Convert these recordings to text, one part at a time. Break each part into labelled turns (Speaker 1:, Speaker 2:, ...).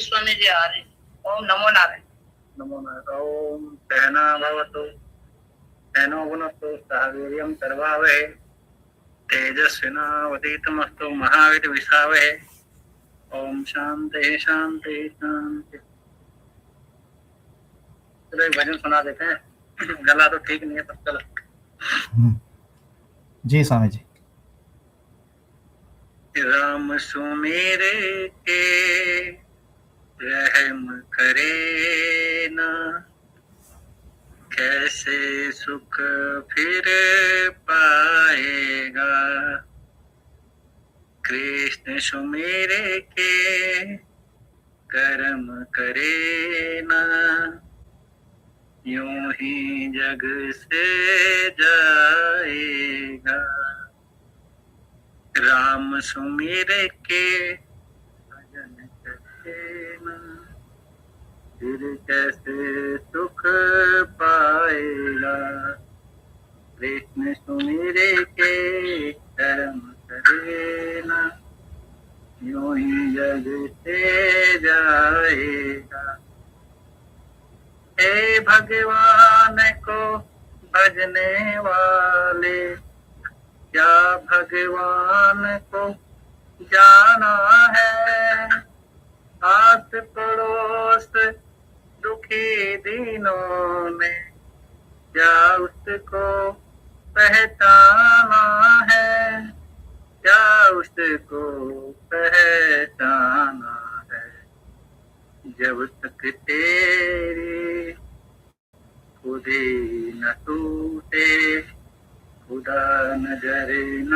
Speaker 1: स्वामी जी आ रहे। ओम नमो नारायण।
Speaker 2: नमो नारायण। ओम सहना भवतु सहनो भुनक्तु सह वीर्यं करवावहै तेजस्विनावधीतमस्तु मा विद्विषावहै। ओम शांति शांति शांति। चलो एक भजन सुना देते हैं। गला तो ठीक नहीं है पर चलो।
Speaker 3: जी स्वामी जी।
Speaker 2: राम सुमेरे के रहम करे ना, कैसे सुख फिर पाएगा। कृष्ण सुमेरे के कर्म करे ना, यूं ही जग से जाएगा। राम सुमेरे के भजन करे ना, फिर कैसे सुख पाएगा। कृष्ण सुमेरे के कर्म करे ना, यूं ही जग से जाएगा। हे भगवान को भजने वाले, क्या भगवान को जाना है। आस पड़ोस दुखी दीनों ने, क्या उसको पहचाना है। क्या उसको पहचाना है। जब तक तेरी खुद ही न टूटे, खुदा नजर न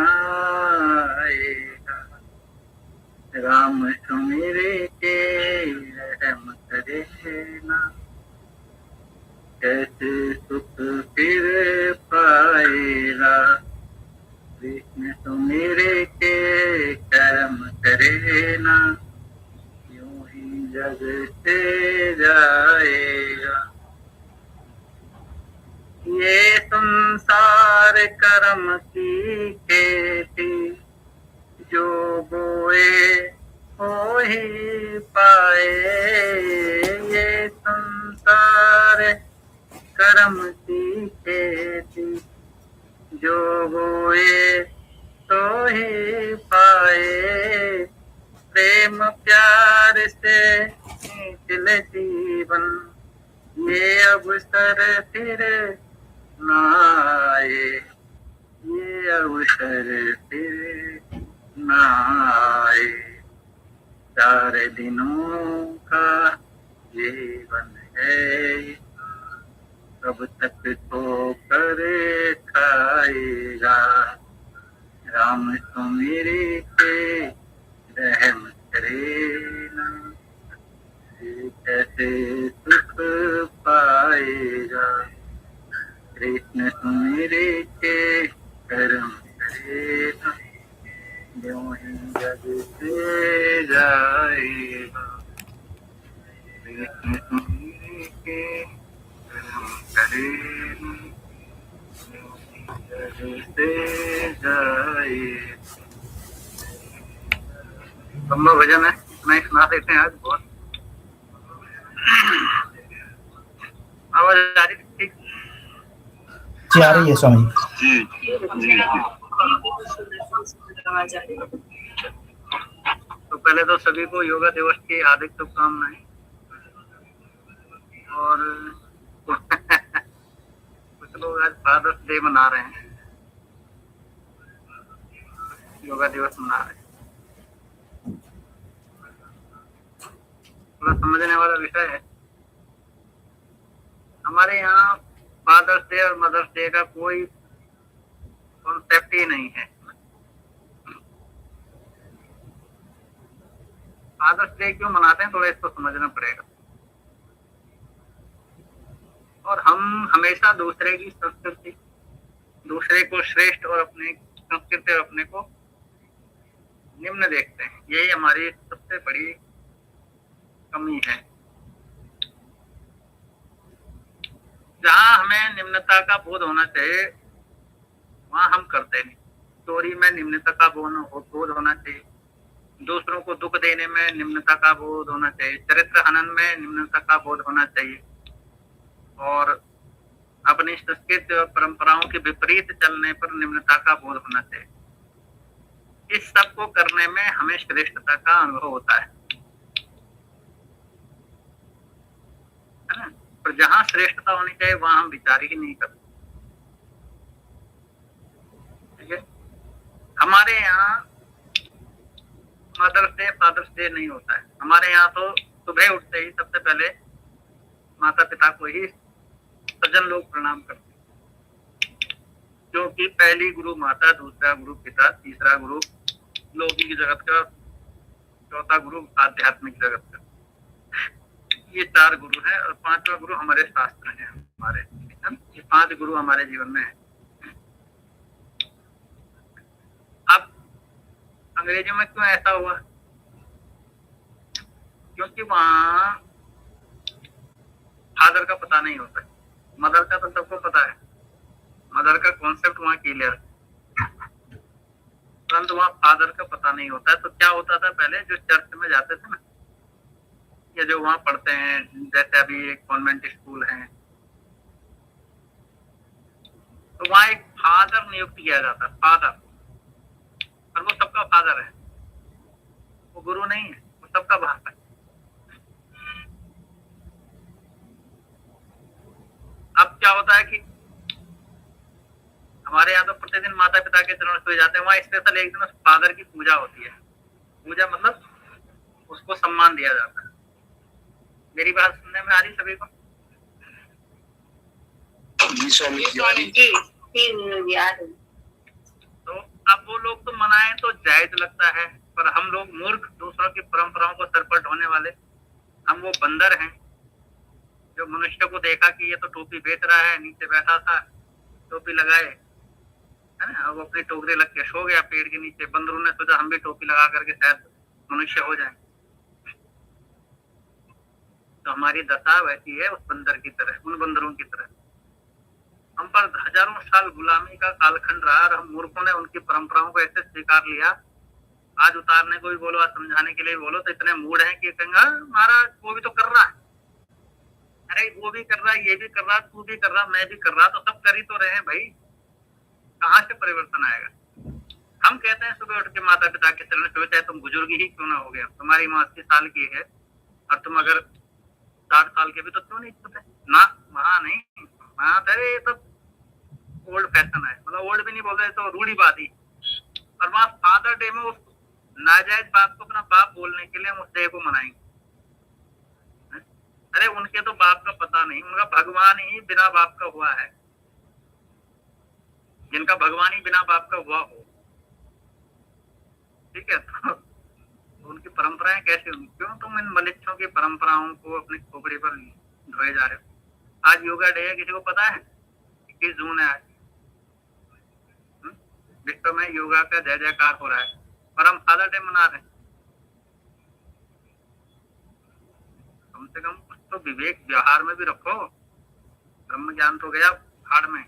Speaker 2: आएगा। राम सुमेरे के रहम करे ना, कैसे सुख फिर पाएगा। कृष्ण सुमेरे के कर्म करे ना, यूं ही जग से जाएगा। ये संसार कर्म की खेती, जो बोए हो ही पाए। ये संसार कर्म की खेती, जो बोए तो ही पाए। प्रेम प्यार से निकले जीवन, ये अवसर फिर न आए। ये अवसर फिर न आए। 4 दिनों का जीवन है, कब तक तो करे खाएगा। राम सुमेरे के रहम करे ना, कैसे सुख पाएगा। कृष्ण सुमेरे के कर्म करे ना, यूं ही जग से जाएगा। कृष्ण सुमेरे के कर्म करे ना, यूं ही जग से जाएगा। लंबा भजन है, इतना ही सुना देते हैं आज। बहुत आवाज आ रही ठीक?
Speaker 3: जी आ रही है स्वामी
Speaker 2: जी। तो पहले तो सभी को योगा दिवस की हार्दिक शुभकामनाएं। और कुछ लोग आज फादर्स डे मना रहे हैं, योगा दिवस मना रहे हैं। थोड़ा समझने वाला विषय है। हमारे यहाँ फादर्स डे और मदर्स डे का कोई कॉन्सेप्ट ही नहीं है। फादर्स डे क्यों मनाते हैं, थोड़ा इसको समझना पड़ेगा। और हम हमेशा दूसरे की संस्कृति, दूसरे को श्रेष्ठ और अपनी संस्कृति और अपने को निम्न देखते हैं। यही हमारी सबसे बड़ी कमी है। जहाँ हमें निम्नता का बोध होना चाहिए, वहाँ हम करते नहीं। चोरी में निम्नता का बोध होना चाहिए, दूसरों को दुख देने में निम्नता का बोध होना चाहिए, चरित्र हनन में निम्नता का बोध होना चाहिए, और अपनी संस्कृति और परंपराओं के विपरीत चलने पर निम्नता का बोध होना चाहिए। इस सब को करने में हमें श्रेष्ठता का अनुभव होता है ना। पर जहां श्रेष्ठता होनी चाहिए वहां हम विचार ही नहीं करते। ठीक है, हमारे यहाँ मदर्स डे फादर्स डे नहीं होता है। हमारे यहाँ तो सुबह उठते ही सबसे पहले माता पिता को ही सज्जन लोग प्रणाम करते हैं, क्योंकि पहली गुरु माता, दूसरा गुरु पिता, तीसरा गुरु लौकिक जगत का, चौथा गुरु आध्यात्मिक जगत का। ये 4 गुरु हैं और 5वां गुरु हमारे शास्त्र हैं। हमारे ये 5 गुरु हमारे जीवन में है। अब अंग्रेजों में क्यों ऐसा हुआ? क्योंकि वहां फादर का पता नहीं होता है, मदर का तो सबको पता है, मदर का कॉन्सेप्ट वहां क्लियर है, परंतु वहां फादर का पता नहीं होता है। तो क्या होता था पहले, जो चर्च में जाते थे ना, या जो वहां पढ़ते हैं, जैसे अभी एक कॉन्वेंट स्कूल है, तो वहां एक फादर नियुक्त किया जाता है, फादर, और वो सबका फादर है, वो गुरु नहीं है, वो सबका बाप है। अब क्या होता है कि हमारे यहाँ तो प्रतिदिन माता पिता के चरण छुए जाते हैं, वहां स्पेशल एक दिन फादर की पूजा होती है। पूजा मतलब उसको सम्मान दिया जाता है। मेरी बात सुनने में आ रही सभी को? तो अब वो लोग तो मनाएं तो जायज लगता है, पर हम लोग मूर्ख, दूसरों की परंपराओं को सर पर ढोने वाले, हम वो बंदर हैं जो मनुष्य को देखा कि ये तो टोपी बेच रहा है, नीचे बैठा था, टोपी लगाए, है ना, वो अपनी टोकरी लग के सो गया पेड़ के नीचे। बंदरों ने सोचा हम भी टोपी लगा करके शायद मनुष्य हो जाए। तो हमारी दशा वैसी है उस बंदर की तरह, उन बंदरों की तरह। हम पर हजारों साल गुलामी का कालखंड रहा और हम मूर्खों ने उनकी परंपराओं को ऐसे स्वीकार लिया। आज उतारने को भी बोलो, आज समझाने के लिए बोलो तो इतने मूड हैं कि कहेंगे महाराज वो भी तो कर रहा है, अरे वो भी कर रहा है, ये भी कर रहा है, तू भी कर रहा, मैं भी कर रहा, तो सब कर ही तो रहे हैं भाई, कहाँ से परिवर्तन आएगा? हम कहते हैं सुबह उठ के माता पिता के चरण छुए, चाहे तुम बुजुर्ग ही क्यों ना हो गए, तुम्हारी माँ 80 साल की है और तुम अगर 60 साल के भी तो क्यों नहीं छूते ना? वहां नहीं, वहां अरे ये सब ओल्ड फैशन है, मतलब ओल्ड भी नहीं बोल रहे तो रूढ़िवादी। और वहां फादर डे में उस नाजायज बात को अपना बाप बोलने के लिए हम उस डे को मनाएंगे। अरे उनके तो बाप का पता नहीं, उनका भगवान ही बिना बाप का हुआ है। जिनका भगवान ही बिना बाप का हुआ हो, ठीक है, तो उनकी परंपराएं कैसे होंगी? क्यों तुम इन मलिच्छों की परंपराओं को अपनी खोपड़ी पर ढोए जा रहे हो? आज योगा डे है, किसी को पता है? 21 जून है आज। विश्व में योगा का जय जयकार हो रहा है और हम फादर डे मना रहे हैं। कम से कम कुछ तो विवेक व्यवहार में भी रखो। ब्रह्म ज्ञान तो गया भाड़ में,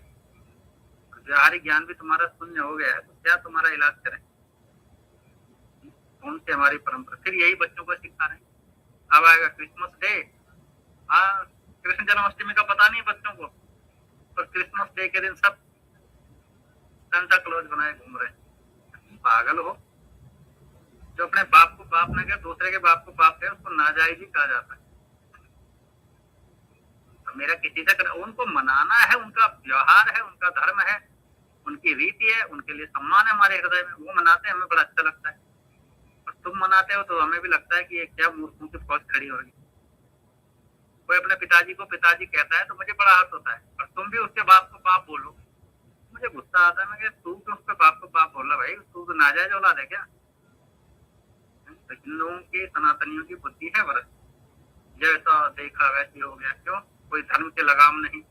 Speaker 2: व्यवहारिक ज्ञान भी तुम्हारा शून्य हो गया है, तो क्या तुम्हारा इलाज करें? कौन सी हमारी परंपरा? फिर यही बच्चों को सिखा रहे हैं। अब आएगा क्रिसमस डे, हाँ, कृष्ण जन्माष्टमी का पता नहीं बच्चों को, पर क्रिसमस डे के दिन सब सांता क्लॉज बनाए घूम रहे हैं। पागल हो? जो अपने बाप को बाप न कहे, दूसरे के बाप को बाप कहे, उसको नाजायज ही कहा जाता है। मेरा किसी से उनको मनाना है, उनका व्यवहार है, उनका धर्म है, उनकी रीति है, उनके लिए सम्मान है हमारे हृदय में, वो मनाते हैं, हमें बड़ा अच्छा लगता है। और तुम मनाते हो तो हमें भी लगता है कि ये क्या मूर्खों की फौज खड़ी होगी। कोई अपने पिताजी को पिताजी कहता है तो मुझे बड़ा हर्ष होता है, और तुम भी उसके बाप को बाप बोलो, मुझे गुस्सा आता है। मैं कहता तू क्यों उसके बाप को बाप बोल रहा भाई? तू तो नाजायज औलाद है क्या? तो इन लोगों की, सनातनियों की बुद्धि है बरस, जैसा देखा वैसे हो गया। क्यों? कोई धर्म के लगाम नहीं,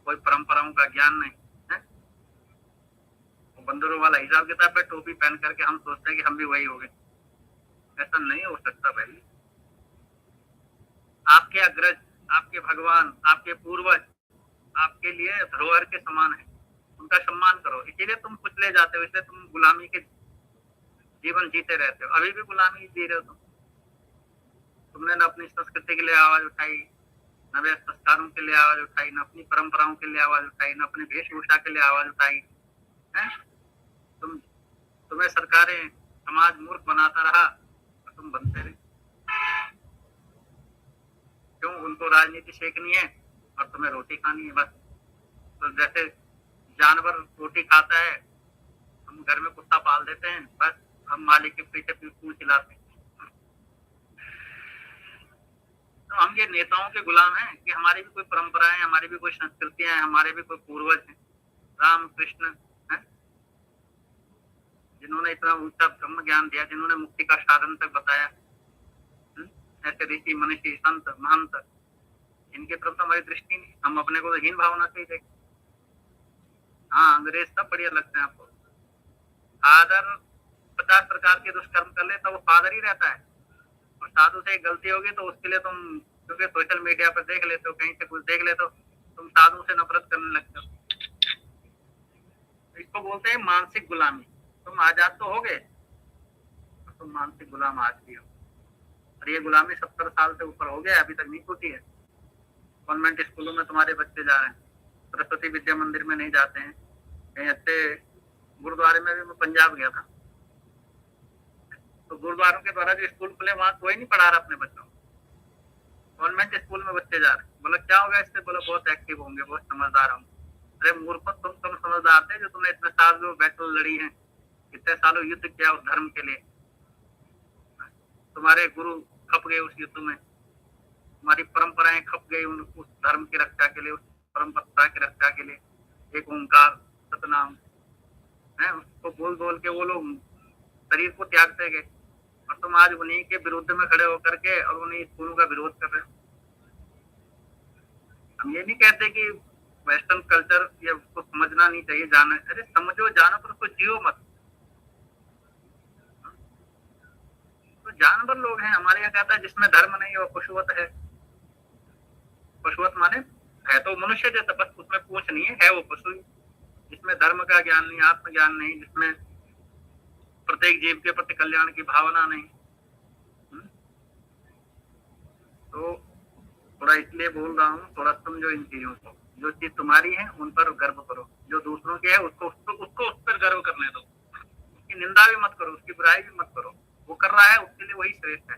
Speaker 2: कोई परंपराओं का ज्ञान नहीं है। वो बंदरों वाला हिसाब किताब पे टोपी पहन करके हम सोचते हैं कि हम भी वही हो गए। ऐसा नहीं हो सकता भाई। आपके अग्रज, आपके भगवान, आपके पूर्वज आपके लिए धरोहर के समान है, उनका सम्मान करो। इसीलिए तुम कुचले जाते हो, इसलिए तुम गुलामी के जीवन जीते रहते हो, अभी भी गुलामी जी रहे हो तुमने न अपनी संस्कृति के लिए आवाज उठाई, न वे संस्कारों के लिए आवाज उठाई, न अपनी परंपराओं के लिए आवाज उठाई, न अपनी वेशभूषा के लिए आवाज उठाई है। तुम्हें सरकारें समाज मूर्ख बनाता रहा और तुम बनते रहे। क्यों? उनको राजनीति सीखनी है और तुम्हें रोटी खानी है बस। तो जैसे जानवर रोटी खाता है, हम घर में कुत्ता पाल देते हैं, बस हम मालिक के पीछे पूछ खिलाते हैं। तो हम ये नेताओं के गुलाम हैं कि हमारी भी कोई परंपराएं, हमारी भी कोई संस्कृतियां हैं, हमारे भी कोई पूर्वज हैं, राम कृष्ण हैं, जिन्होंने इतना ऊंचा ब्रह्म ज्ञान दिया, जिन्होंने मुक्ति का साधन तक बताया। ऐसे ऋषि मनीषी संत महंत, इनके तरफ तो हमारी दृष्टि नहीं, हम अपने को तो हीन भावना से ही देखते। हाँ, अंग्रेज सब बढ़िया लगते हैं आपको। फादर 50 प्रकार के दुष्कर्म कर ले तो वो फादर ही रहता है, और साधु से एक गलती होगी तो उसके लिए तुम, क्योंकि सोशल मीडिया पर देख लेते हो, कहीं से कुछ देख लेते हो, तुम साधु से नफरत करने लगते हो। इसको बोलते हैं मानसिक गुलामी। तुम आजाद तो हो गए, तुम मानसिक गुलाम आज भी हो, और ये गुलामी 70 साल से ऊपर हो गया, अभी तक नहीं टूटी है। कॉन्वेंट स्कूलों में तुम्हारे बच्चे जा रहे हैं, सरस्वती विद्या मंदिर में नहीं जाते हैं, कहीं अच्छे गुरुद्वारे में भी मैं पंजाब गया था, तो गुरुद्वारों के द्वारा जो स्कूल खुले वहां कोई नहीं पढ़ा रहा अपने बच्चों को, कॉन्वेंट स्कूल में बच्चे जा रहे हैं। बोला क्या होगा इससे? बोला बहुत एक्टिव होंगे, बहुत समझदार होंगे। अरे मूर्खों, तुम समझदार थे जो तुमने इतने साल जो बैटल लड़ी है, इतने सालों युद्ध किया उस धर्म के लिए, तुम्हारे गुरु खप गए उस युद्ध में, तुम्हारी परंपराएं खप गई उस धर्म की रक्षा के लिए, उस परंपरा की रक्षा के लिए। एक ओंकार सतनाम है, उसको बोल बोल के वो लोग शरीर को त्यागते गए, और तुम आज उन्हीं के विरुद्ध में खड़े होकर के और उन्हीं स्कूलों का विरोध कर रहे हो। हम ये नहीं कहते कि वेस्टर्न कल्चर या उसको समझना नहीं चाहिए, जाना, अरे समझो, जानो, पर उसको जियो मत। तो जानवर लोग हैं, हमारे यहाँ कहता है जिसमें धर्म नहीं है वो पशुवत है। पशुवत माने है तो मनुष्य जैसा, बस उसमें पूछ नहीं है वो पशु। जिसमें धर्म का ज्ञान नहीं, आत्मज्ञान नहीं, जिसमें प्रत्येक जीव के प्रति कल्याण की भावना नहीं। तो थोड़ा इसलिए बोल रहा हूँ, थोड़ा समझो इन चीजों को। जो चीज तुम्हारी है उन पर गर्व करो, जो दूसरों की है उसको उस पर गर्व करने दो। उसकी निंदा भी मत करो, उसकी बुराई भी मत करो। वो कर रहा है उसके लिए वही श्रेष्ठ है।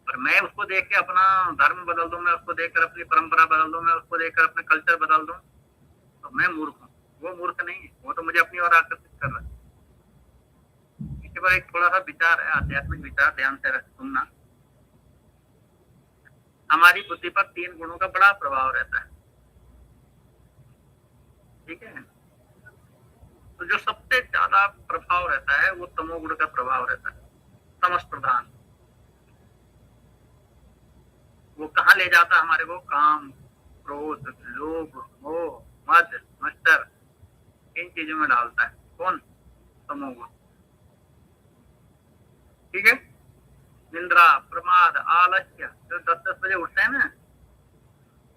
Speaker 2: पर मैं उसको देख के अपना धर्म बदल दूं, मैं उसको देखकर अपनी परंपरा बदल दूं, मैं उसको देखकर अपने कल्चर बदल दूं, तो मैं मूर्ख हूँ। वो मूर्ख नहीं है, वो तो मुझे अपनी ओर आकर्षित कर रहा है। इसके बाद एक थोड़ा सा विचार है, आध्यात्मिक विचार, ध्यान से सुनना। हमारी बुद्धि पर 3 गुणों का बड़ा प्रभाव रहता है, ठीक है। तो जो सबसे ज्यादा प्रभाव रहता है वो तमोगुण का प्रभाव रहता है, तमस प्रधान। वो कहाँ ले जाता है हमारे को? काम, क्रोध, लोभ, मोह, मद, मत्सर, इन चीजों में डालता है। कौन? तमोगुण, ठीक है। निंद्रा, प्रमाद, आलस्य, जो 10-10 बजे उठते हैं ना,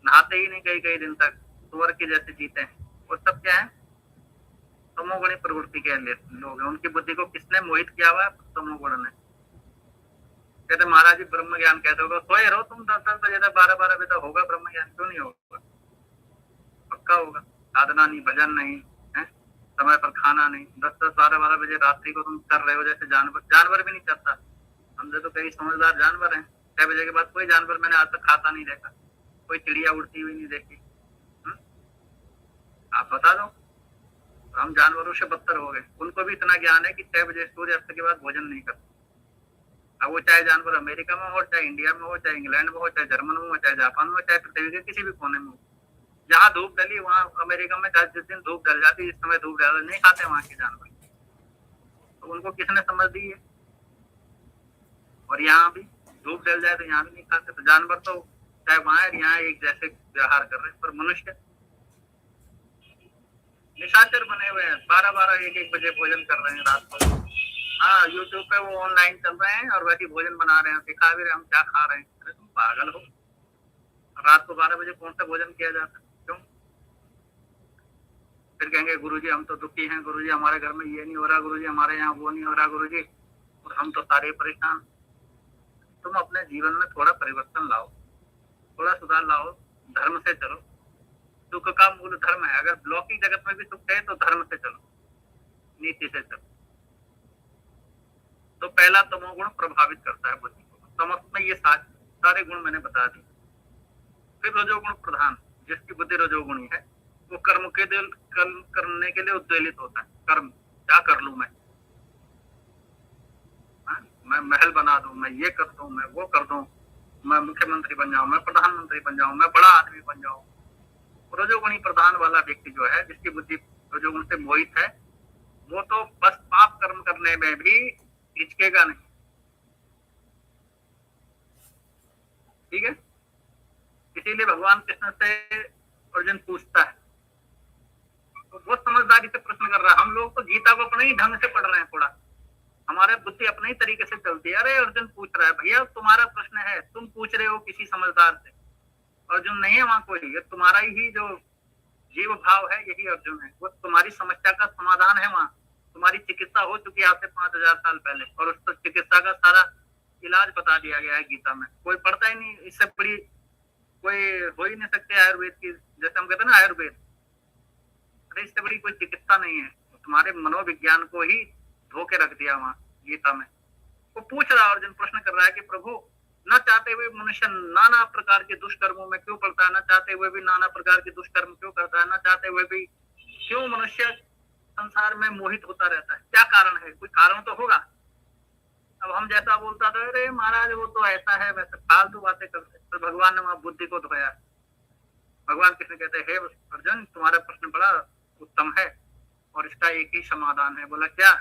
Speaker 2: नहाते ही नहीं कई दिन तक, सुअर के जैसे जीते हैं, वो सब क्या है? तमोगुणी प्रवृत्ति के लोग हैं। उनकी बुद्धि को किसने मोहित किया हुआ है? तमोगुण ने। कहते महाराज जी ब्रह्म ज्ञान कैसे होगा? सोए रहो तुम 10-10 बजे तक, 12-12 बजे तक होगा ब्रह्म ज्ञान, क्यों नहीं होगा? पक्का होगा। साधना नहीं, भजन नहीं है, समय पर खाना नहीं, 10-10, 12-12 बजे रात्रि को तुम कर रहे हो जैसे जानवर भी नहीं करता। हमसे तो कई समझदार जानवर हैं, 6 बजे के बाद कोई जानवर मैंने आज तक खाता नहीं देखा, कोई चिड़िया उड़ती हुई नहीं देखी। आप बता दो। हम जानवरों से बदतर हो गए। उनको भी इतना ज्ञान है कि 6 बजे सूर्यास्त के बाद भोजन नहीं करते। अब वो चाहे जानवर अमेरिका में हो, चाहे इंडिया में हो, चाहे इंग्लैंड में हो, चाहे जर्मन में हो, चाहे जापान में हो, चाहे पृथ्वी के किसी भी कोने में हो, जहाँ धूप डली वहाँ अमेरिका में जिस दिन धूप डल जाती, जिस समय धूप डल नहीं खाते वहाँ के जानवर। तो उनको किसने समझ दी है? और यहाँ भी धूप डल जाए तो यहाँ भी नहीं खाते। तो जानवर तो चाहे वहाँ यहाँ एक जैसे व्यवहार कर रहे हैं, पर मनुष्य निशाचर बने हुए हैं। 12-12, 1-1 बजे भोजन कर रहे हैं रात को। हाँ, यूट्यूब पे वो ऑनलाइन चल रहे हैं और वैसे भोजन बना रहे हैं, दिखा भी रहे हम क्या खा रहे हैं। अरे तुम पागल हो, रात को 12 बजे कौन सा भोजन किया जाता है? क्यों? फिर कहेंगे गुरुजी हम तो दुखी हैं, गुरुजी हमारे घर में ये नहीं हो रहा, गुरुजी हमारे यहाँ वो नहीं हो रहा गुरुजी, और हम तो सारे परेशान। तुम अपने जीवन में थोड़ा परिवर्तन लाओ, थोड़ा सुधार लाओ, धर्म से चलो। सुख का मूल धर्म है। अगर लौकिक जगत में भी सुख है तो धर्म से चलो, नीति से चलो। तो पहला तमोगुण प्रभावित करता है बुद्धि को। तमस में ये सारे गुण मैंने बता दिए। फिर रजोगुण प्रधान, जिसकी बुद्धि रजोगुणी है, वो कर्म करने के लिए उद्वेलित होता है। कर्म क्या कर लूं मैं महल बना दूं, मैं ये कर दूं, मैं वो कर दूं, मैं मुख्यमंत्री बन जाऊं, मैं प्रधानमंत्री बन जाऊं, मैं बड़ा आदमी बन जाऊं। रजोगुणी प्रधान वाला व्यक्ति जो है, जिसकी बुद्धि रजोगुण से मोहित है, वो तो बस पाप कर्म करने में भी हिचकेगा नहीं। ठीक है। इसीलिए भगवान कृष्ण से अर्जुन पूछता है, तो बहुत समझदारी से प्रश्न कर रहा है। हम लोग तो गीता को अपने ही ढंग से पढ़ रहे हैं, थोड़ा हमारे बुद्धि अपने ही तरीके से चलती है। अरे अर्जुन पूछ रहा है, भैया तुम्हारा प्रश्न है, तुम पूछ रहे हो किसी समझदार से। अर्जुन नहीं है वहां कोई, ये तुम्हारा ही जो जीव भाव है, यही अर्जुन है। वो तुम्हारी समस्या का समाधान है। वहां तुम्हारी चिकित्सा हो चुकी है आज से 5000 साल पहले, और उस चिकित्सा का सारा इलाज बता दिया गया है गीता में। कोई पढ़ता ही नहीं, इससे बड़ी कोई हो ही नहीं सकते आयुर्वेद की। जैसे हम कहते हैं ना आयुर्वेद, अरे इससे बड़ी कोई चिकित्सा नहीं है। तुम्हारे मनोविज्ञान को ही धो के रख दिया वहां गीता में। वो पूछ रहा, अर्जुन प्रश्न कर रहा है कि प्रभु, न चाहते हुए मनुष्य नाना प्रकार के दुष्कर्मों में क्यों पड़ता है, न चाहते हुए भी नाना प्रकार के दुष्कर्म क्यों करता है, न चाहते हुए भी क्यों मनुष्य संसार में मोहित होता रहता है, क्या कारण है? कोई कारण तो होगा। अब हम जैसा बोलता था, अरे महाराज वो तो ऐसा है वैसा, फालतू बातें करते, तो भगवान ने वहां बुद्धि को धोया। भगवान कृष्ण कहते हैं, हे अर्जुन तुम्हारा प्रश्न बड़ा उत्तम है और इसका एक ही समाधान है। बोला क्या?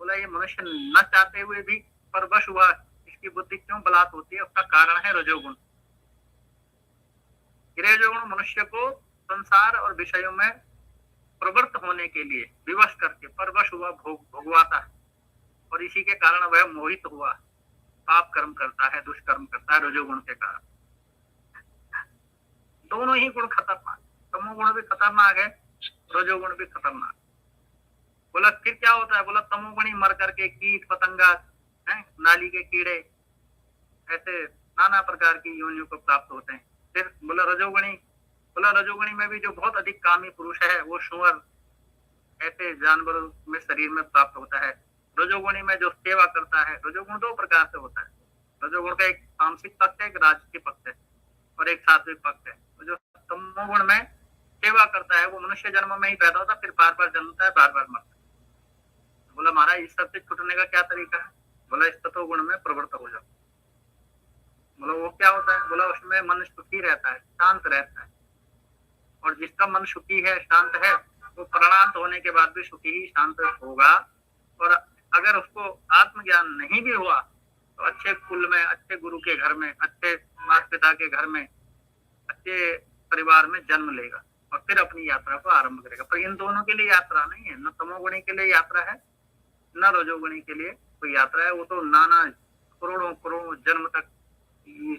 Speaker 2: बोला ये मनुष्य न चाहते हुए भी परवश हुआ, इसकी बुद्धि क्यों बलात् होती है, उसका कारण है रजोगुण। रजोगुण मनुष्य को संसार और विषयों में प्रवृत्त होने के लिए विवश करके परवश हुआ, भोगवाता है, और इसी के कारण वह मोहित हुआ, पाप कर्म करता है, दुष्कर्म करता है रजोगुण के कारण। दोनों ही गुण खतरनाक, तमोगुण भी खतरनाक है, रजोगुण भी खतरनाक। बोला फिर क्या होता है? बोला तमोगुणी मर करके कीट पतंगा, नाली के कीड़े, ऐसे नाना प्रकार की योनियों को प्राप्त होते हैं। फिर बोला रजोगुणी, बोला रजोगुणी में भी जो बहुत अधिक कामी पुरुष है, वो सुअर ऐसे जानवरों में शरीर में प्राप्त होता है। रजोगुणी में जो सेवा करता है, रजोगुण दो प्रकार से होता है। रजोगुण का एक तामसिक पक्ष है, एक राजसिक पक्ष है, और एक सात्विक पक्ष है। तो जो तमोगुण में सेवा करता है, वो मनुष्य जन्म में ही पैदा होता है, फिर बार बार जन्मता है, बार बार मरता है। बोला महाराज इस सब से छूटने का क्या तरीका है? बोला इस तत्वगुण में प्रवृत्त हो जाओ। बोला वो क्या होता है? बोला उसमें मन सुखी रहता है, शांत रहता है, और जिसका मन सुखी है, शांत है, वो प्राणांत होने के बाद भी सुखी ही शांत होगा। और अगर उसको आत्मज्ञान नहीं भी हुआ तो अच्छे कुल में, अच्छे गुरु के घर में, अच्छे माता पिता के घर में, अच्छे परिवार में जन्म लेगा और फिर अपनी यात्रा को आरंभ करेगा। पर इन दोनों के लिए यात्रा नहीं है, न तमोगुणी के लिए यात्रा है, न रजोगुणी के लिए कोई यात्रा है। वो तो नाना करोड़ों करोड़ों जन्म तक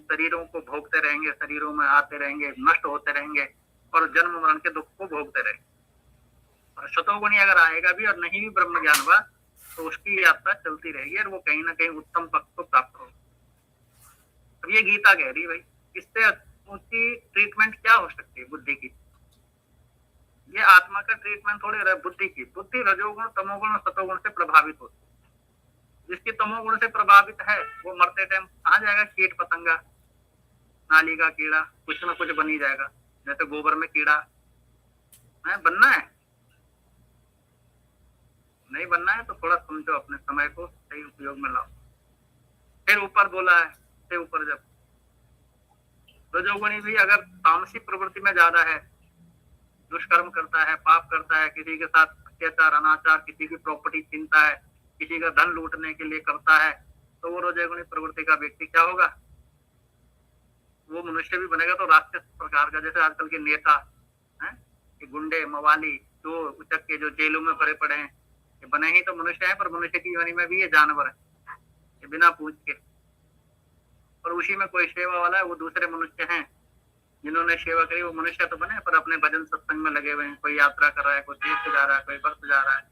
Speaker 2: शरीरों को भोगते रहेंगे, शरीरों में आते रहेंगे, नष्ट होते रहेंगे, और जन्म मरण के दुख को भोगते रहेंगे। और शतोगुणी अगर आएगा भी और नहीं भी ब्रह्म ज्ञान हुआ, तो उसकी यात्रा चलती रहेगी और वो कहीं ना कहीं उत्तम पक्ष को प्राप्त होगा। अब ये गीता कह रही है भाई, इससे उसकी ट्रीटमेंट क्या हो सकती है बुद्धि की? ये आत्मा का ट्रीटमेंट थोड़ी रहे बुद्धि की। बुद्धि रजोगुण, तमोगुण और सतोगुण से प्रभावित होती है। जिसकी तमोगुण से प्रभावित है, वो मरते टाइम कहाँ जाएगा? कीट पतंगा, नाली का कीड़ा, कुछ ना कुछ बन ही जाएगा। जैसे गोबर में कीड़ा बनना है, नहीं बनना है तो थोड़ा समझो, अपने समय को सही उपयोग में लाओ। फिर ऊपर बोला है, फिर ऊपर जब रजोगुणी भी अगर तामसी प्रवृत्ति में ज्यादा है, दुष्कर्म करता है, पाप करता है, किसी के साथ अत्याचार, अनाचार, किसी की प्रॉपर्टी छीनता है, किसी का धन लूटने के लिए करता है, तो वो रजोगुणी प्रवृत्ति का व्यक्ति क्या होगा? वो मनुष्य भी बनेगा तो राक्षस प्रकार का। जैसे आजकल के नेता हैं, गुंडे, मवाली, जो उचक के जो जेलों में भरे पड़े हैं, ये बने ही तो मनुष्य हैं, पर मनुष्य की योनि में भी ये जानवर है, ये बिना पूछ के। और उसी में कोई सेवा वाला है, वो दूसरे मनुष्य हैं, जिन्होंने सेवा करी वो मनुष्य तो बने, पर अपने भजन सत्संग में लगे हुए हैं। कोई यात्रा कर रहा है, कोई तीर्थ जा रहा है, कोई व्रत जा रहा है।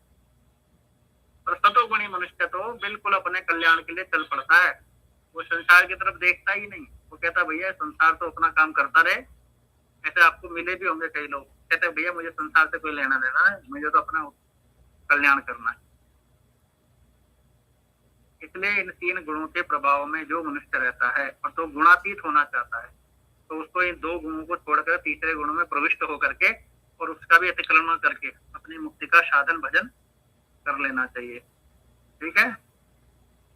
Speaker 2: और सतोगुणी मनुष्य तो बिल्कुल अपने कल्याण के लिए चल पड़ता है, वो संसार की तरफ देखता ही नहीं। वो कहता भैया संसार तो अपना काम करता रहे। ऐसे आपको मिले भी होंगे कई लोग, कहते भैया मुझे संसार से कोई लेना देना है, मुझे तो अपना कल्याण करना है। इसलिए इन 3 गुणों के प्रभाव में जो मनुष्य रहता है और तो गुणातीत होना चाहता है, तो उसको इन 2 गुणों को छोड़कर तीसरे गुण में प्रविष्ट होकर के और उसका भी अतिक्रमण करके अपनी मुक्ति का साधन भजन कर लेना चाहिए। ठीक है,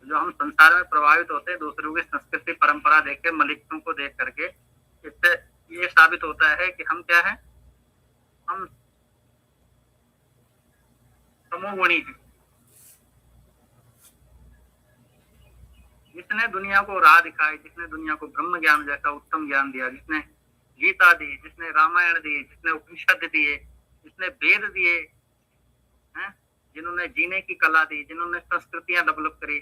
Speaker 2: जो हम संसार में प्रभावित होते हैं दूसरों की संस्कृति परंपरा देख के, मलिकों को देख करके, इससे ये साबित होता है कि हम क्या है, हम तमोगुणी हैं। जिसने दुनिया को राह दिखाई, जिसने दुनिया को ब्रह्म ज्ञान जैसा उत्तम ज्ञान दिया, जिसने गीता दी, जिसने रामायण दी, जिसने उपनिषद दिए, जिसने वेद दिए हैं, जिन्होंने जीने की कला दी, जिन्होंने संस्कृतियां डेवलप करी,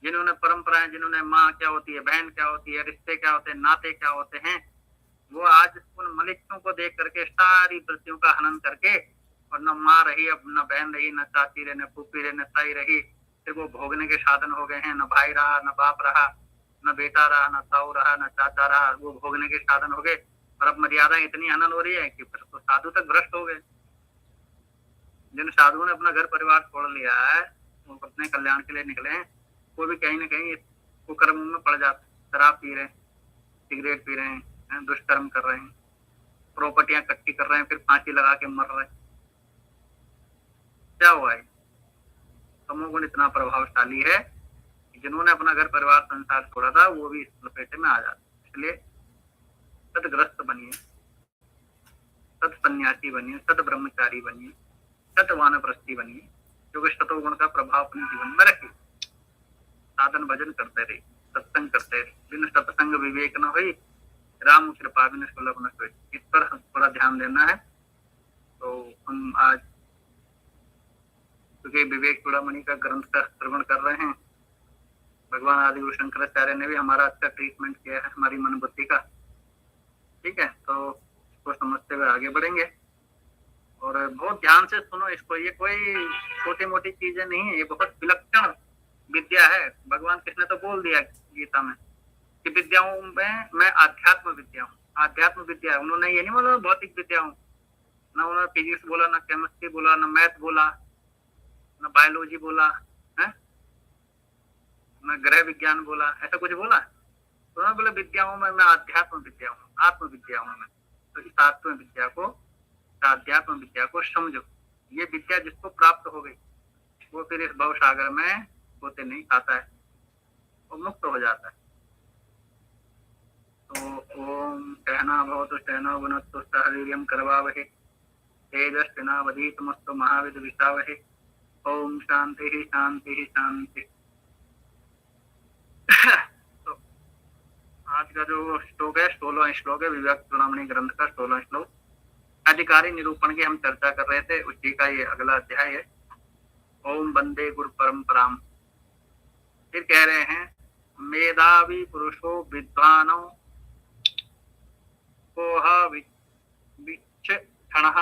Speaker 2: जिन्होंने परंपराएं, जिन्होंने माँ क्या होती है, बहन क्या होती है, रिश्ते क्या होते हैं, नाते क्या होते हैं, वो आज उन मलिकों को देख करके सारी वृत्तियों का हनन करके, और न माँ रही, अब न बहन रही, न चाची रही, न फूफी रही, न ताई रही, सिर्फ वो भोगने के साधन हो गए हैं। न भाई रहा, न बाप रहा, न बेटा रहा, न ताऊ रहा, न चाचा रहा, वो भोगने के साधन हो गए। और अब मर्यादा इतनी हनन हो रही है कि फिर तो साधु तक भ्रष्ट हो गए। जिन साधुओं ने अपना घर परिवार छोड़ लिया है, वो अपने कल्याण के लिए निकले हैं, वो भी कहीं ना कहीं कुकर्म में पड़ जाते, शराब पी रहे हैं, सिगरेट पी रहे हैं, दुष्कर्म कर रहे हैं, प्रॉपर्टियां इकट्ठी कर रहे हैं, फिर फांसी लगा के मर रहे हैं। क्या हुआ है? तमोगुण इतना प्रभावशाली है कि जिन्होंने अपना घर परिवार संसार छोड़ा था वो भी इस लपेटे में आ जाते। इसलिए सदग्रस्त बनिए, सत सन्यासी बनिए, सद ब्रह्मचारी बनिए, सत वानप्रस्थी बनिए, क्योंकि सतोगुण का प्रभाव अपने जीवन में रखिए। साधन भजन करते रहिए, सत्संग करते रहिए। बिन सत्संग विवेक न हुई, राम कृपा बिन सुलभ न सोई। इस पर थोड़ा ध्यान देना है। तो हम आज क्योंकि विवेक चूड़ामणि का ग्रंथ का श्रवण कर रहे हैं, भगवान आदिगुरु शंकराचार्य ने भी हमारा अच्छा ट्रीटमेंट किया है हमारी मन बुद्धि का। ठीक है, तो इसको समझते हुए आगे बढ़ेंगे और बहुत ध्यान से सुनो इसको। ये कोई छोटी मोटी चीजें नहीं है, ये बहुत विलक्षण विद्या है। भगवान कृष्ण ने तो बोल दिया गीता में कि विद्याओं में मैं आध्यात्म विद्या हूँ। आध्यात्म विद्या, उन्होंने ये नहीं बोला भौतिक विद्या हूँ, न उन्होंने फिजिक्स बोला, न केमिस्ट्री बोला, न मैथ बोला, न बायोलॉजी बोला है, न ग्रह विज्ञान बोला, ऐसा कुछ बोला? तो उन्होंने बोला विद्याओं में मैं आध्यात्म विद्या हूँ, आत्म विद्या हूँ मैं। तो इस आत्म विद्या को, आध्यात्म विद्या को समझो। ये विद्या जिसको प्राप्त हो गई वो फिर इस भव सागर में होते नहीं खाता है, वो मुक्त हो जाता है। तो ओम सहना भवतु सहनो भुनक्तु सह वीर्यं करवावहै तेजस्विनावधीतमस्तु मा विद्विषावहै। ओम शांति ही शांति ही शांति। तो आज का जो श्लोक है 16वां श्लोक है विवेक चूड़ामणि ग्रंथ का 16वां श्लोक। अधिकारी निरूपण की हम चर्चा कर रहे थे, उसी का ये अगला अध्याय है। ओम वंदे गुरु परंपराम। फिर कह रहे हैं मेधावी पुरुषो विद्वानो कोह विचक्षणः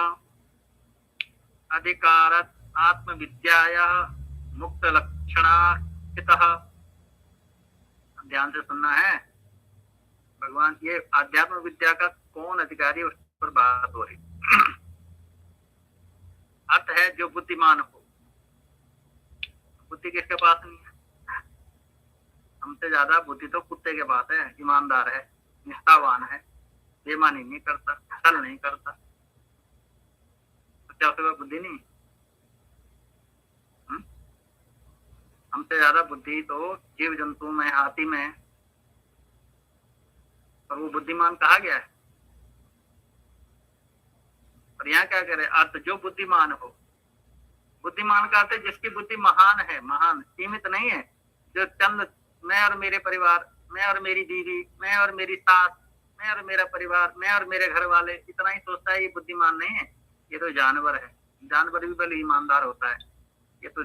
Speaker 2: अधिकारत आत्मविद्याया मुक्त लक्षणा स्थितः। ध्यान से सुनना है। भगवान ये आध्यात्म विद्या का कौन अधिकारी, उस पर बात हो रही। अर्थ है जो बुद्धिमान हो। बुद्धि किसके पास नहीं है? हमसे ज्यादा बुद्धि तो कुत्ते के पास है। ईमानदार है, निष्ठावान है, बेईमानी नहीं करता, छल नहीं करता, तो क्या उसके पास बुद्धि नहीं? हमसे ज्यादा बुद्धि तो जीव जंतु में, हाथी में, और वो बुद्धिमान कहा गया है। और यहाँ क्या करे? अर्थ जो बुद्धिमान हो। बुद्धिमान का अर्थ है जिसकी बुद्धि महान है, महान, सीमित नहीं है। जो चंद मैं और मेरे परिवार, मैं और मेरी बीवी, मैं और मेरी सास, मैं और मेरा परिवार, मैं और मेरे घर वाले, इतना ही सोचता है, ये बुद्धिमान नहीं है। ये तो जानवर है। जानवर भी भले ईमानदार होता है। ये तो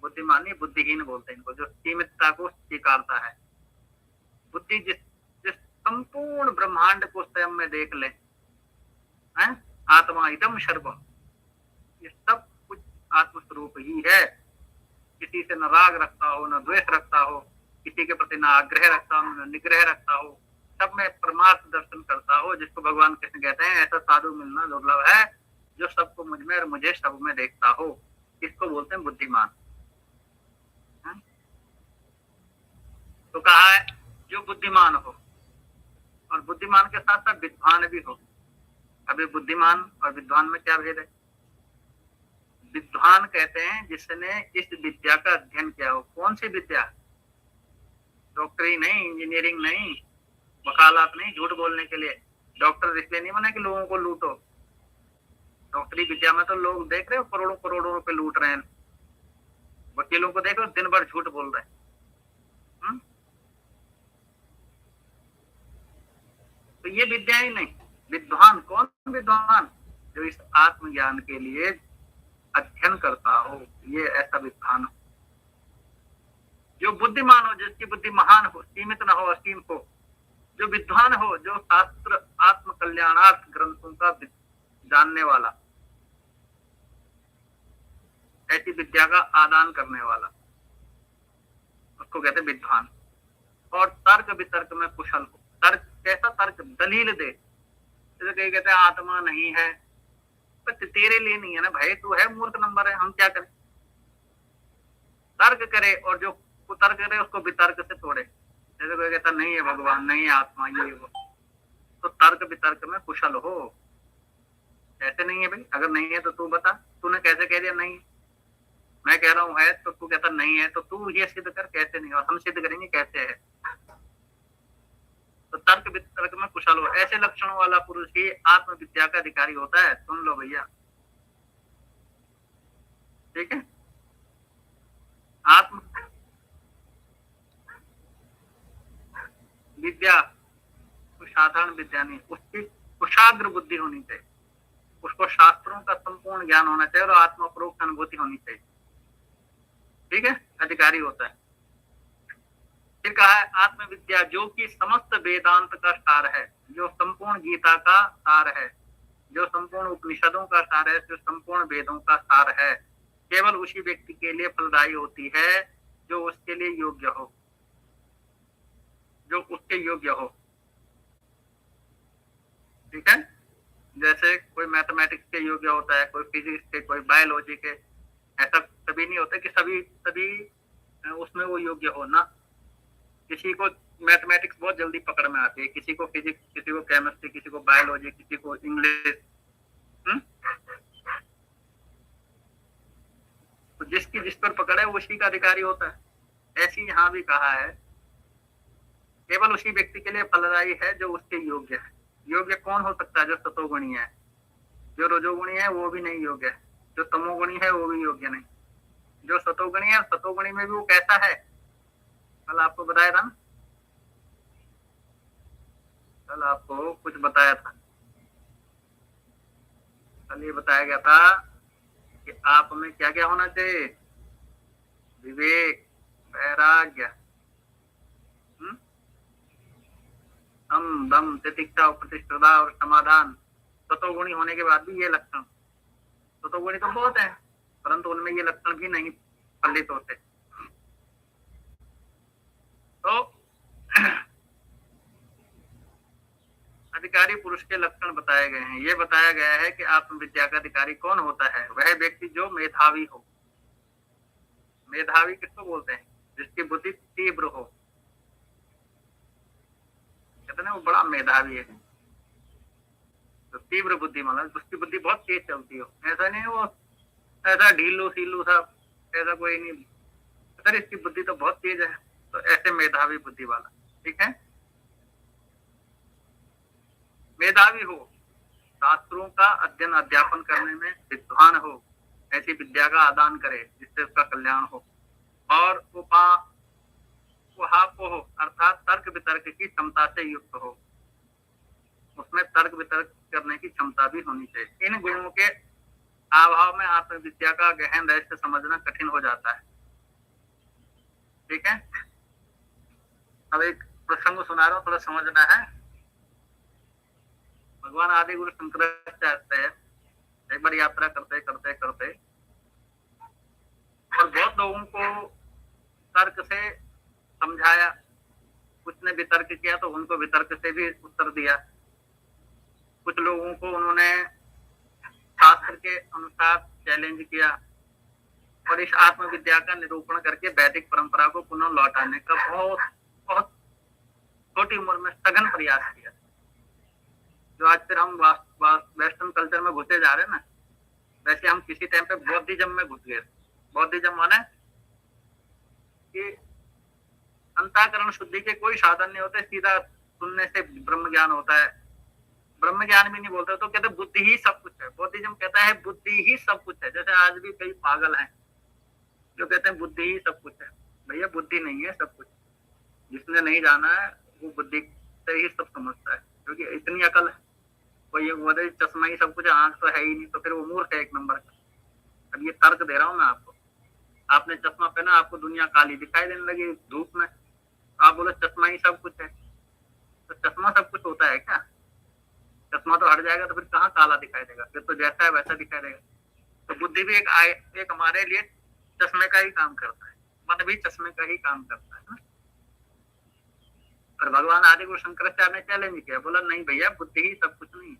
Speaker 2: बुद्धिमान नहीं, बुद्धिहीन बोलते हैं इनको, जो सीमितता को स्वीकारता है। बुद्धि जिस संपूर्ण संपूर्ण ब्रह्मांड को स्वयं में देख ले, हैं? आत्मा इदम सर्वम, ये सब कुछ आत्मस्वरूप ही है। किसी से न राग रखता हो, न द्वेष रखता हो, किसी के प्रति न आग्रह रखता हो, न निग्रह रखता हो, सब में परमार्थ दर्शन करता हो, जिसको भगवान कृष्ण कहते हैं ऐसा साधु मिलना दुर्लभ है, जो सबको मुझ में और मुझे सब में देखता हो। इसको बोलते हैं बुद्धिमान। तो कहा है जो बुद्धिमान हो, और बुद्धिमान के साथ साथ विद्वान भी हो। अभी बुद्धिमान और विद्वान में क्या भेद है? विद्वान कहते हैं जिसने इस विद्या का अध्ययन किया हो। कौन सी विद्या? डॉक्टरी नहीं, इंजीनियरिंग नहीं, वकालत नहीं, झूठ बोलने के लिए। डॉक्टर इसलिए नहीं बना कि लोगों को लूटो। डॉक्टरी विद्या में तो लोग देख रहे हो करोड़ों करोड़ों रुपए लूट रहे हैं। वकीलों को देखो दिन भर झूठ बोल रहे हैं। तो ये विद्या ही नहीं। विद्वान कौन? विद्वान जो इस आत्मज्ञान के लिए अध्ययन करता हो, ये ऐसा विद्वान हो। जो बुद्धिमान हो, जिसकी बुद्धि महान हो, सीमित न हो, असीम हो। जो विद्वान हो, जो शास्त्र आत्म कल्याणार्थ ग्रंथों का जानने वाला, ऐसी विद्या का आदान करने वाला, उसको कहते विद्वान। और तर्क वितर्क में कुशल हो। तर्क कैसा? तर्क दलील दे। जैसे कहीं कहते हैं आत्मा नहीं है, पर तेरे लिए नहीं है ना भाई, तू है मूर्ख नंबर है, हम क्या करें? तर्क करे, और जो कुतर्क करे उसको वितर्क से तोड़े। जैसे कोई कहता नहीं है भगवान, नहीं है आत्मा, ये वो, तो तर्क वितर्क में कुशल हो। ऐसे नहीं है भाई, अगर नहीं है तो तू बता, तूने कैसे कह दिया नहीं? मैं कह रहा हूँ है, तो तू कहता नहीं है, तो तू ये सिद्ध कर कैसे नहीं, और हम सिद्ध करेंगे कैसे है। तो तर्क वितर्क में कुशल हो। ऐसे लक्षणों वाला पुरुष ही आत्मविद्या का अधिकारी होता है। सुन लो भैया, ठीक है? आत्म विद्या कोई साधारण विद्या नहीं, उसकी कुशाग्र बुद्धि होनी चाहिए। उसको शास्त्रों का संपूर्ण ज्ञान होना चाहिए और आत्मपरोक्ष अनुभूति होनी चाहिए, ठीक है? अधिकारी होता है। फिर कहा है आत्मविद्या जो कि समस्त वेदांत का सार है, जो संपूर्ण गीता का सार है, जो संपूर्ण उपनिषदों का सार है, जो संपूर्ण वेदों का सार है, केवल उसी व्यक्ति के लिए फलदायी होती है जो उसके लिए योग्य हो, जो उसके योग्य हो, ठीक है? जैसे कोई मैथमेटिक्स के योग्य होता है, कोई फिजिक्स के, कोई बायोलॉजी के। ऐसा कभी नहीं होता कि सभी उसमें वो योग्य हो ना। किसी को मैथमेटिक्स बहुत जल्दी पकड़ में आती है, किसी को फिजिक्स, किसी को केमिस्ट्री, किसी को बायोलॉजी, किसी को इंग्लिश। तो जिसकी जिस पर पकड़ है वो उसी का अधिकारी होता है। ऐसी यहाँ भी कहा है केवल उसी व्यक्ति के लिए फलदायी है जो उसके योग्य है। योग्य कौन हो सकता है? जो सतोगुणी है। जो रजोगुणी है वो भी नहीं योग्य है, जो तमोगुणी है वो भी योग्य नहीं। जो सतोगुणी है, सतोगुणी में भी वो कैसा है? कल आपको बताया था ना, कल आपको कुछ बताया था। कल ये बताया गया था कि आप में क्या क्या होना चाहिए? विवेक, वैराग्य, दम, तितिक्षा, प्रतिष्ठा और समाधान। सतोगुणी होने के बाद भी ये लक्षण, सतोगुणी तो बहुत है परंतु उनमें ये लक्षण भी नहीं फलित होते। तो अधिकारी पुरुष के लक्षण बताए गए हैं। ये बताया गया है कि आत्मविद्या का अधिकारी कौन होता है? वह व्यक्ति जो मेधावी हो। मेधावी किसको बोलते हैं? जिसकी बुद्धि तीव्र हो। कहते हैं वो बड़ा मेधावी है, तो तीव्र बुद्धि मतलब उसकी बुद्धि बहुत तेज चलती हो। ऐसा नहीं वो ऐसा ढीलू सीलू सा, ऐसा कोई नहीं। सर इसकी बुद्धि तो बहुत तेज है, तो ऐसे मेधावी बुद्धि वाला, ठीक है? मेधावी हो, शास्त्रों का अध्ययन अध्यापन करने में विद्वान हो, ऐसी विद्या का आदान करे जिससे उसका कल्याण हो। और हो अर्थात तर्क वितर्क की क्षमता से युक्त हो, उसमें तर्क वितर्क करने की क्षमता भी होनी चाहिए। इन गुणों के अभाव में आत्मविद्या का गहन रहस्य समझना कठिन हो जाता है, ठीक है? अब एक प्रसंग सुना रहा हूँ, थोड़ा समझना है। भगवान आदि गुरु शंकराचार्य एक बार यात्रा करते करते करते और बहुत लोगों को तर्क से समझाया, कुछ ने वितर्क किया तो उनको वितर्क से भी उत्तर दिया, कुछ लोगों को उन्होंने शास्त्र के अनुसार चैलेंज किया और इस आत्मविद्या का निरूपण करके वैदिक परंपरा को पुनः लौटाने का बहुत बहुत छोटी उम्र में सघन प्रयास किया। जो आज फिर हम वेस्टर्न कल्चर में घुसे जा रहे हैं ना, वैसे हम किसी टाइम पे बौद्धिज्म में घुस गए। बौद्धिज्म माने कि अंतःकरण शुद्धि के कोई साधन नहीं होते, सीधा सुनने से ब्रह्म ज्ञान होता है। ब्रह्म ज्ञान भी नहीं बोलते तो कहते बुद्धि ही सब कुछ है। बौद्धिज्म कहता है बुद्धि ही सब कुछ है। जैसे आज भी कई पागल हैं जो कहते हैं बुद्धि ही सब कुछ है। भैया बुद्धि नहीं है सब कुछ। जिसने नहीं जाना है वो बुद्धि से ही सब समझता है, क्योंकि इतनी अकल है। कोई ये बोले चश्मा ही सब कुछ है, आंख तो है ही नहीं, तो फिर वो मूर्ख है एक नंबर का। अब ये तर्क दे रहा हूँ मैं आपको। आपने चश्मा पहना, आपको दुनिया काली दिखाई देने लगी धूप में, आप बोले चश्मा ही सब कुछ है। तो चश्मा सब कुछ होता है क्या? चश्मा तो हट जाएगा तो फिर कहाँ काला दिखाई देगा? फिर तो जैसा है वैसा दिखाई देगा। तो बुद्धि भी एक हमारे लिए चश्मे का ही काम करता है, मन भी चश्मे का ही काम करता है ना? और भगवान आदि गुरु शंकराचार्य ने चैलेंज किया, बोला नहीं भैया बुद्धि ही सब कुछ नहीं।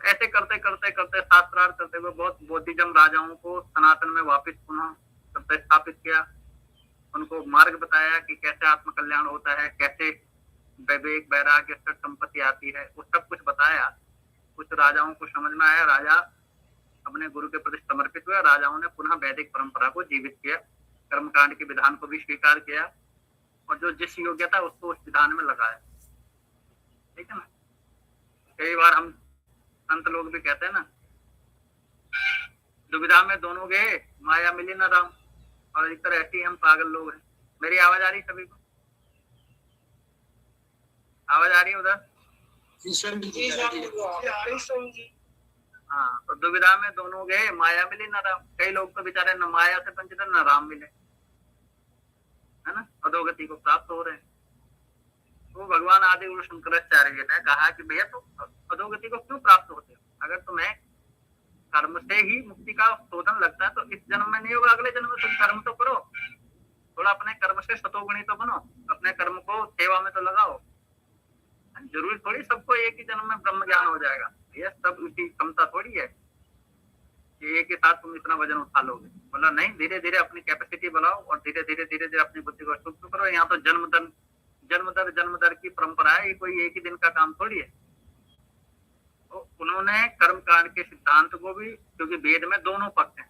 Speaker 2: ऐसे करते करते करते शास्त्रार्थ करते हुए बहुत बौद्धिज्म राजाओं को सनातन में वापस पुनः प्रतिस्थापित किया। उनको मार्ग बताया कि कैसे आत्मकल्याण होता है, कैसे विवेक वैराग्य सत संपत्ति आती है, वो सब कुछ बताया। कुछ राजाओं को समझ में आया, राजा अपने गुरु के प्रति समर्पित हुए। राजाओं ने पुनः वैदिक परंपरा को जीवित किया, कर्मकांड के विधान को भी स्वीकार किया और जो जिस योग्य था उसको उस विधान में लगाया। ठीक है ना? कई बार हम संत लोग भी कहते हैं ना, दुविधा में दोनों गए माया मिली न राम। और अधिकतर ऐसे ही हम पागल लोग हैं। मेरी आवाज आ रही सभी को? आवाज आ रही है उधर? हाँ, तो दुविधा में दोनों गए माया मिली न राम। कई लोग तो बेचारे न माया से वंचित न राम मिले, है ना, अधोगति को प्राप्त हो रहे हैं। तो भगवान आदि गुरु शंकराचार्य ने कहा कि भैया तुम अधोगति को क्यों प्राप्त होते हो? अगर तुम्हें कर्म से ही मुक्ति का शोधन लगता है तो इस जन्म में नहीं होगा, अगले जन्म में तुम कर्म तो करो, थोड़ा अपने कर्म से सतोगुणी तो बनो, अपने कर्म को सेवा में तो लगाओ। जरूरी थोड़ी सबको एक ही जन्म में ब्रह्म ज्ञान हो जाएगा। ये सब उसकी क्षमता थोड़ी है कि एक ही साथ तुम इतना वजन उठा लोगे। बोला नहीं, धीरे धीरे अपनी कैपेसिटी बढ़ाओ और धीरे धीरे धीरे धीरे अपनी बुद्धि को सूक्ष्म करो। यहाँ तो जन्म दर की परंपरा है, ये कोई एक ही दिन का काम थोड़ी है। तो उन्होंने कर्मकांड के सिद्धांत को भी, क्योंकि वेद में दोनों पक्ष हैं,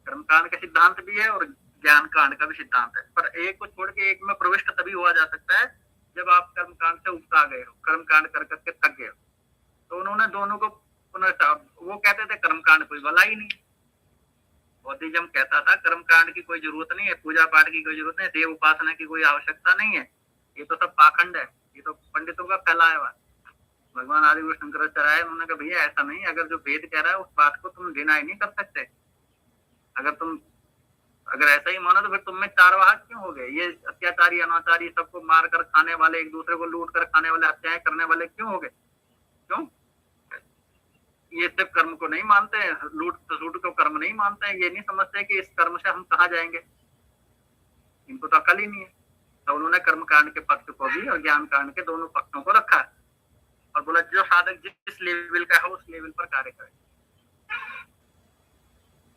Speaker 2: कर्मकांड का सिद्धांत भी है और ज्ञान कांड का भी सिद्धांत है, पर एक को छोड़ के एक में प्रविष्ट तभी हुआ जा सकता है जब आप कर्मकांड से उगता गए हो, कर्मकांड कर करके थक गए हो। तो उन्होंने दोनों को वो कहते थे कर्मकांड कोई भला ही नहीं। बौद्धिज्म कहता था कर्मकांड की कोई जरूरत नहीं है, पूजा पाठ की कोई जरूरत नहीं है, देव उपासना की कोई आवश्यकता नहीं है, ये तो सब पाखंड है, ये तो पंडितों का फैलाया हुआ। भगवान आदि गुरु शंकराचार्य आए, उन्होंने कहा भैया ऐसा नहीं, अगर जो वेद कह रहा है उस बात को तुम डिनाई नहीं कर सकते। अगर ऐसा ही मानो तो फिर तुम में चार वाहक क्यों हो गए? ये अत्याचारी अनाचारी सबको मार कर खाने वाले, एक दूसरे को लूट कर खाने वाले, हत्याएं करने वाले क्यों हो गए? क्यों? ये सिर्फ कर्म को नहीं मानते हैं, लूट को कर्म नहीं मानते हैं, ये नहीं समझते कि इस कर्म से हम कहाँ जाएंगे। इनको तो अकल ही नहीं है। तो उन्होंने कर्म कांड के पक्ष को भी और ज्ञान कांड के दोनों पक्षों को रखा है और बोला जो साधक जिस लेवल का है उस लेवल पर कार्य करे।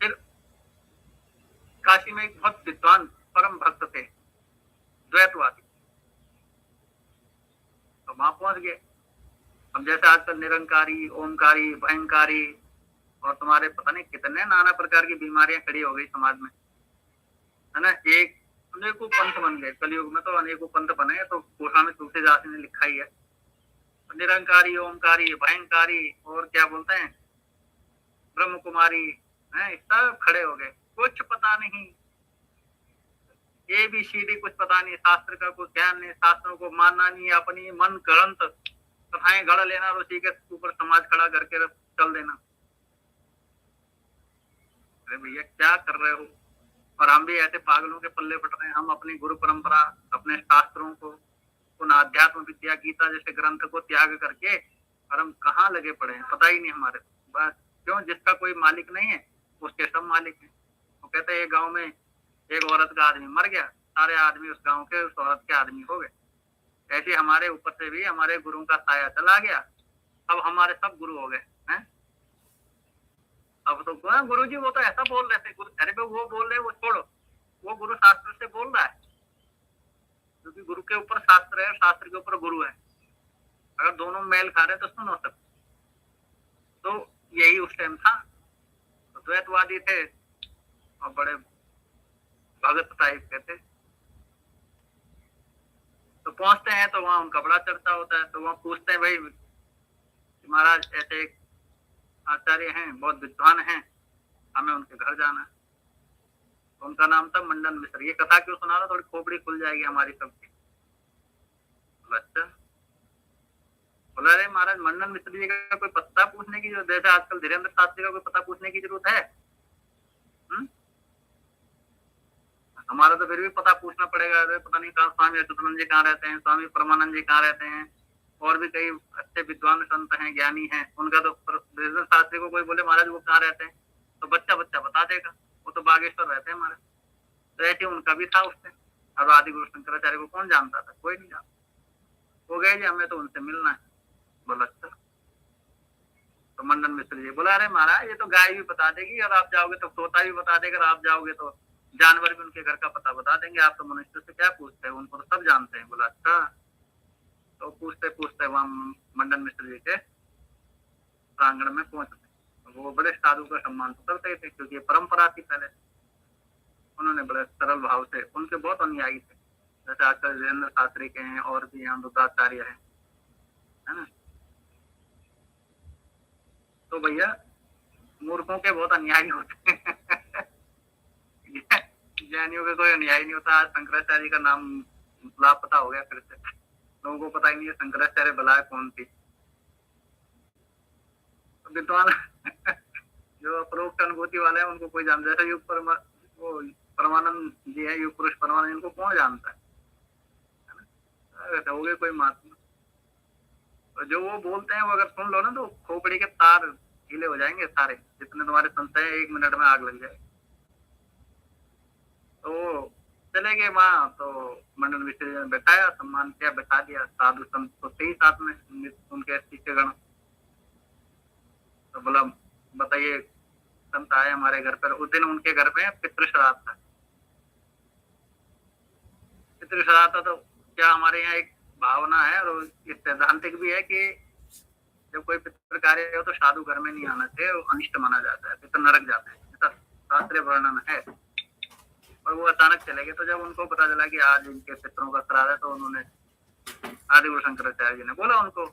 Speaker 2: फिर काशी में एक बहुत विद्वान परम भक्त थे, द्वैतवादी, तो वहां पहुंच गए। हम जैसे आजकल निरंकारी, ओमकारी, भयंकारी और तुम्हारे पता नहीं कितने नाना प्रकार की बीमारियां खड़ी हो गई समाज में, है ना। एक अनेकों पंथ बन गए, कलयुग में तो अनेकों पंथ बने। तो गोस्वामी तुलसीदास ने लिखा ही है, निरंकारी, ओमकारी, भयंकारी और क्या बोलते हैं ब्रह्म कुमारी, है, सब खड़े हो गए। कुछ पता नहीं, ABCD कुछ पता नहीं, शास्त्र का कुछ ज्ञान नहीं, शास्त्रों को मानना नहीं, अपनी मन गढ़ंत कथाएं गढ़ लेना और उसी के ऊपर समाज खड़ा करके चल देना। अरे भैया क्या कर रहे हो? और हम भी ऐसे पागलों के पल्ले पड़ रहे हैं। हम अपनी गुरु परंपरा, अपने शास्त्रों को पुनः अध्यात्म विद्या गीता जैसे ग्रंथ को त्याग करके और हम कहाँ लगे पड़े हैं, पता ही नहीं हमारे बस। क्यों? जिसका कोई मालिक नहीं है उसके सब मालिक हैं। वो कहते हैं एक गांव में एक औरत का आदमी मर गया, सारे आदमी उस गांव के उस औरत के आदमी हो गए। ऐसे हमारे ऊपर से भी हमारे गुरु का साया चला गया, अब हमारे सब गुरु हो गए हैं। अब तो गुरु जी वो तो ऐसा बोल रहे थे, अरे भाई वो बोल रहे वो छोड़ो, वो गुरु शास्त्र से बोल रहा है, क्योंकि गुरु के ऊपर शास्त्र है, शास्त्र के ऊपर गुरु है। अगर दोनों मेल खा रहे तो सुनो सब। तो यही उस टाइम था, तो द्वैतवादी थे और बड़े भगत टाइप के थे। तो पहुंचते हैं तो वहां उनका बड़ा चर्चा होता है, तो वहां पूछते हैं भाई महाराज ऐसे एक आचार्य हैं, बहुत विद्वान हैं, हमें उनके घर जाना है। तो उनका नाम था मंडन मिश्र। ये कथा क्यों सुना रहा, थोड़ी खोपड़ी खुल जाएगी हमारी सबकी। अच्छा, बोला अरे महाराज मंडन मिश्र जी का कोई पता पूछने की जरूरत है, जैसे आजकल धीरेन्द्र शास्त्री का कोई पता पूछने की जरूरत है? हमारा तो फिर भी पता पूछना पड़ेगा, अरे पता नहीं कहाँ स्वामी अच्युतानंद जी कहाँ रहते हैं, स्वामी परमानंद जी कहाँ रहते हैं, और भी कई अच्छे विद्वान संत हैं, ज्ञानी हैं, उनका तो धीरेन्द्र शास्त्री को कोई बोले महाराज वो कहाँ रहते हैं तो बच्चा बच्चा बता देगा, वो तो बागेश्वर रहते हैं हमारे। तो ऐसे उनका भी था उससे। अब आदि गुरु शंकराचार्य को कौन जानता था, कोई नहीं जानता। वो गए जी हमें तो उनसे मिलना है। बोला अच्छा। तो मंडन मिश्र जी बोला अरे महाराज ये तो गाय भी बता देगी, और आप जाओगे तो तोता भी बता देगा, और आप जाओगे तो जानवर भी उनके घर का पता बता देंगे, आप तो मनुष्य से क्या पूछते हैं, उनको तो सब जानते हैं। बोला अच्छा। तो पूछते पूछते वहां मंडन मिश्र जी के प्रांगण में पहुंचते। वो बड़े साधु का सम्मान तो करते थे, क्योंकि परंपरा थी पहले। उन्होंने बड़े सरल भाव से, उनके बहुत अनुयायी थे, जैसे आचार्य धीरेन्द्र शास्त्री के हैं, और भी यहाँ रुद्राचार्य है ना। तो भैया मूर्खों के बहुत अनुयायी होते हैं ज्ञानियों के कोई अनुयायी नहीं होता। आज शंकराचार्य का नाम लापता हो गया फिर से, लोगों को पता ही नहीं है शंकराचार्य बलाय कौन थी। तो विद्वान जो अपरोक्त अनुभूति वाले हैं उनको कोई जानता है, जैसे युग वो परमानंद जी है, युग पुरुष परमानंद, इनको कौन जानता है ना। हो गए कोई महात्मा, तो जो वो बोलते हैं वो अगर सुन लो ना तो खोपड़ी के तार ढीले हो जाएंगे सारे, जितने तुम्हारे संशय है 1 मिनट में आग लग जाए। तो चले गए वहां, तो मंडन मिश्र ने बैठाया, सम्मान किया, बैठा दिया। साधु संत तो थे ही साथ में उनके शिष्यगण। तो बोला बताइए संत आए हमारे घर पर। उस दिन उनके घर में पितृ श्राद्ध था। पितृ श्राद्ध था तो क्या हमारे यहाँ एक भावना है और ये सैद्धांतिक भी है कि जब कोई पितृ कार्य हो तो साधु घर में नहीं आना चाहिए, वो अनिष्ट माना जाता है, पितृ नरक जाते हैं, ऐसा शास्त्रीय वर्णन है। और वो अचानक चले गए। तो जब उनको पता चला कि आज इनके पितरों का श्राद्ध है, तो उन्होंने आदि गुरु शंकराचार्य जी ने बोला उनको,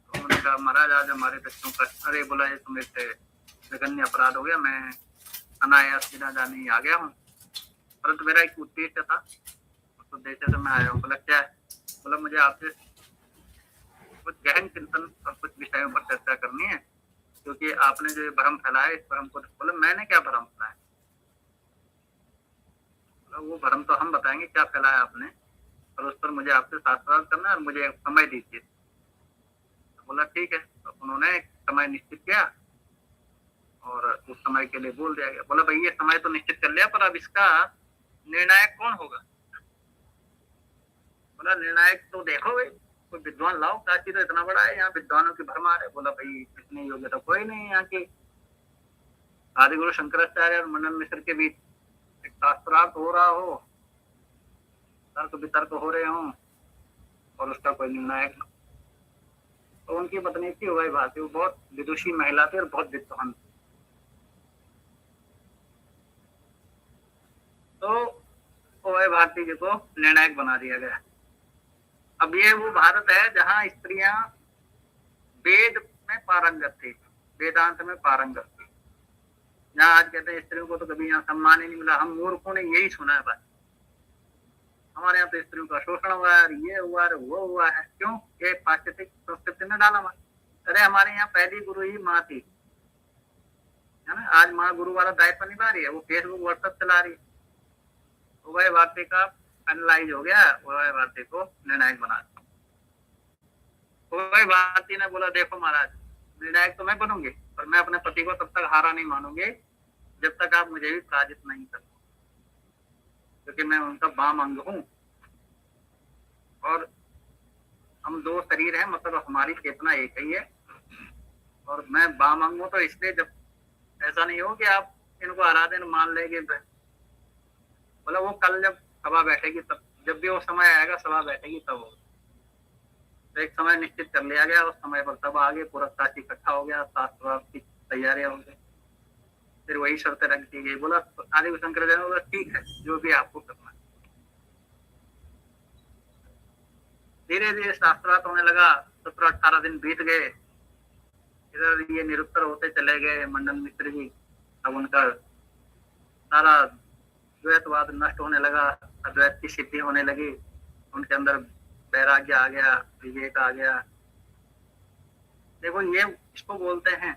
Speaker 2: तो उन्होंने कहा महाराज आज हमारे पितरों का, अरे बोला ये तो मेरे से जघन्य अपराध हो गया, मैं अनायास बिना जाने ही आ गया हूँ, परंतु मेरा एक उद्देश्य था, उस उद्देश्य से मैं आया हूँ। बोला क्या है? बोला मुझे आपसे कुछ गहन चिंतन और कुछ विषयों पर चर्चा करनी है, क्योंकि आपने जो भ्रम फैलाया इस भ्रम को। बोला मैंने क्या भ्रम फैलाया? वो भ्रम तो हम बताएंगे क्या फैलाया आपने, और उस पर मुझे आपसे शास्त्रार्थ करना है और मुझे समय दीजिए। तो बोला ठीक है। तो उन्होंने समय निश्चित किया और उस समय के लिए बोल दिया गया। बोला भाई ये समय तो निश्चित कर लिया, पर अब इसका निर्णायक कौन होगा? बोला निर्णायक तो देखो भाई, कोई विद्वान लाओ, काशी तो इतना बड़ा है, यहाँ विद्वानों की भरमार है। बोला भाई इतने योग्य तो कोई नहीं यहाँ के। आदि गुरु शंकराचार्य और मंडन मिश्र के बीच एक शास्त्रार्थ हो रहा हो, तर्क वितर्क हो रहे हों, और उसका कोई निर्णायक। तो उनकी पत्नी थी वही भाती, वो बहुत विदुषी महिला थी और बहुत विद्वान थी। तो वही भारती जी को निर्णायक बना दिया गया। अब ये वो भारत है जहाँ स्त्रियां वेद में पारंगत थी, वेदांत में पारंगत थी। यहाँ आज कहते हैं स्त्रियों को तो कभी यहाँ सम्मान ही नहीं मिला। हम मूर्खों ने यही सुना है बस, हमारे यहाँ तो स्त्रियों का शोषण हुआ है, ये हुआ है, वो हुआ है। क्यों? ये पाश्चात्य संस्कृति ने डाला मां। अरे हमारे यहाँ पहली गुरु ही माँ थी, है ना। आज माँ गुरु वाला दायित्व निभा रही है, वो फेसबुक व्हाट्सएप चला रही है। तो वह भारती का फाइनलाइज हो गया, उदय भारती को निर्णायक बना दिया। उदय भारती ने बोला देखो महाराज, निर्णायक तो मैं बनूंगी, पर मैं अपने पति को तब तक हारा नहीं मानूंगी जब तक आप मुझे भी पराजित नहीं कर, क्योंकि मैं उनका वाम अंग हूं और हम दो शरीर हैं, मतलब हमारी चेतना एक ही है और मैं वाम अंग हूं। तो इसलिए जब ऐसा नहीं हो कि आप इनको हरा दें मान लेंगे, बोला वो कल जब सभा बैठेगी तब, जब भी वो समय आएगा सभा बैठेगी तब होगा। तो एक समय निश्चित कर लिया गया, उस समय पर तब आगे पूरा काशी इकट्ठा हो गया, शास्त्र की तैयारियां हो गई, फिर वही शर्तें रख दी गई। बोला आदि शंकराचार्य ने बोला ठीक है जो भी आपको करना है। धीरे धीरे शास्त्रार्थ होने लगा, 17-18 दिन बीत गए, इधर ये निरुत्तर होते चले गए मंडन मिश्र जी। अब उनका सारा द्वैतवाद नष्ट होने लगा, अद्वैत की सिद्धि होने लगी, उनके अंदर वैराग्य आ गया, विवेक आ गया। देखो ये इसको बोलते हैं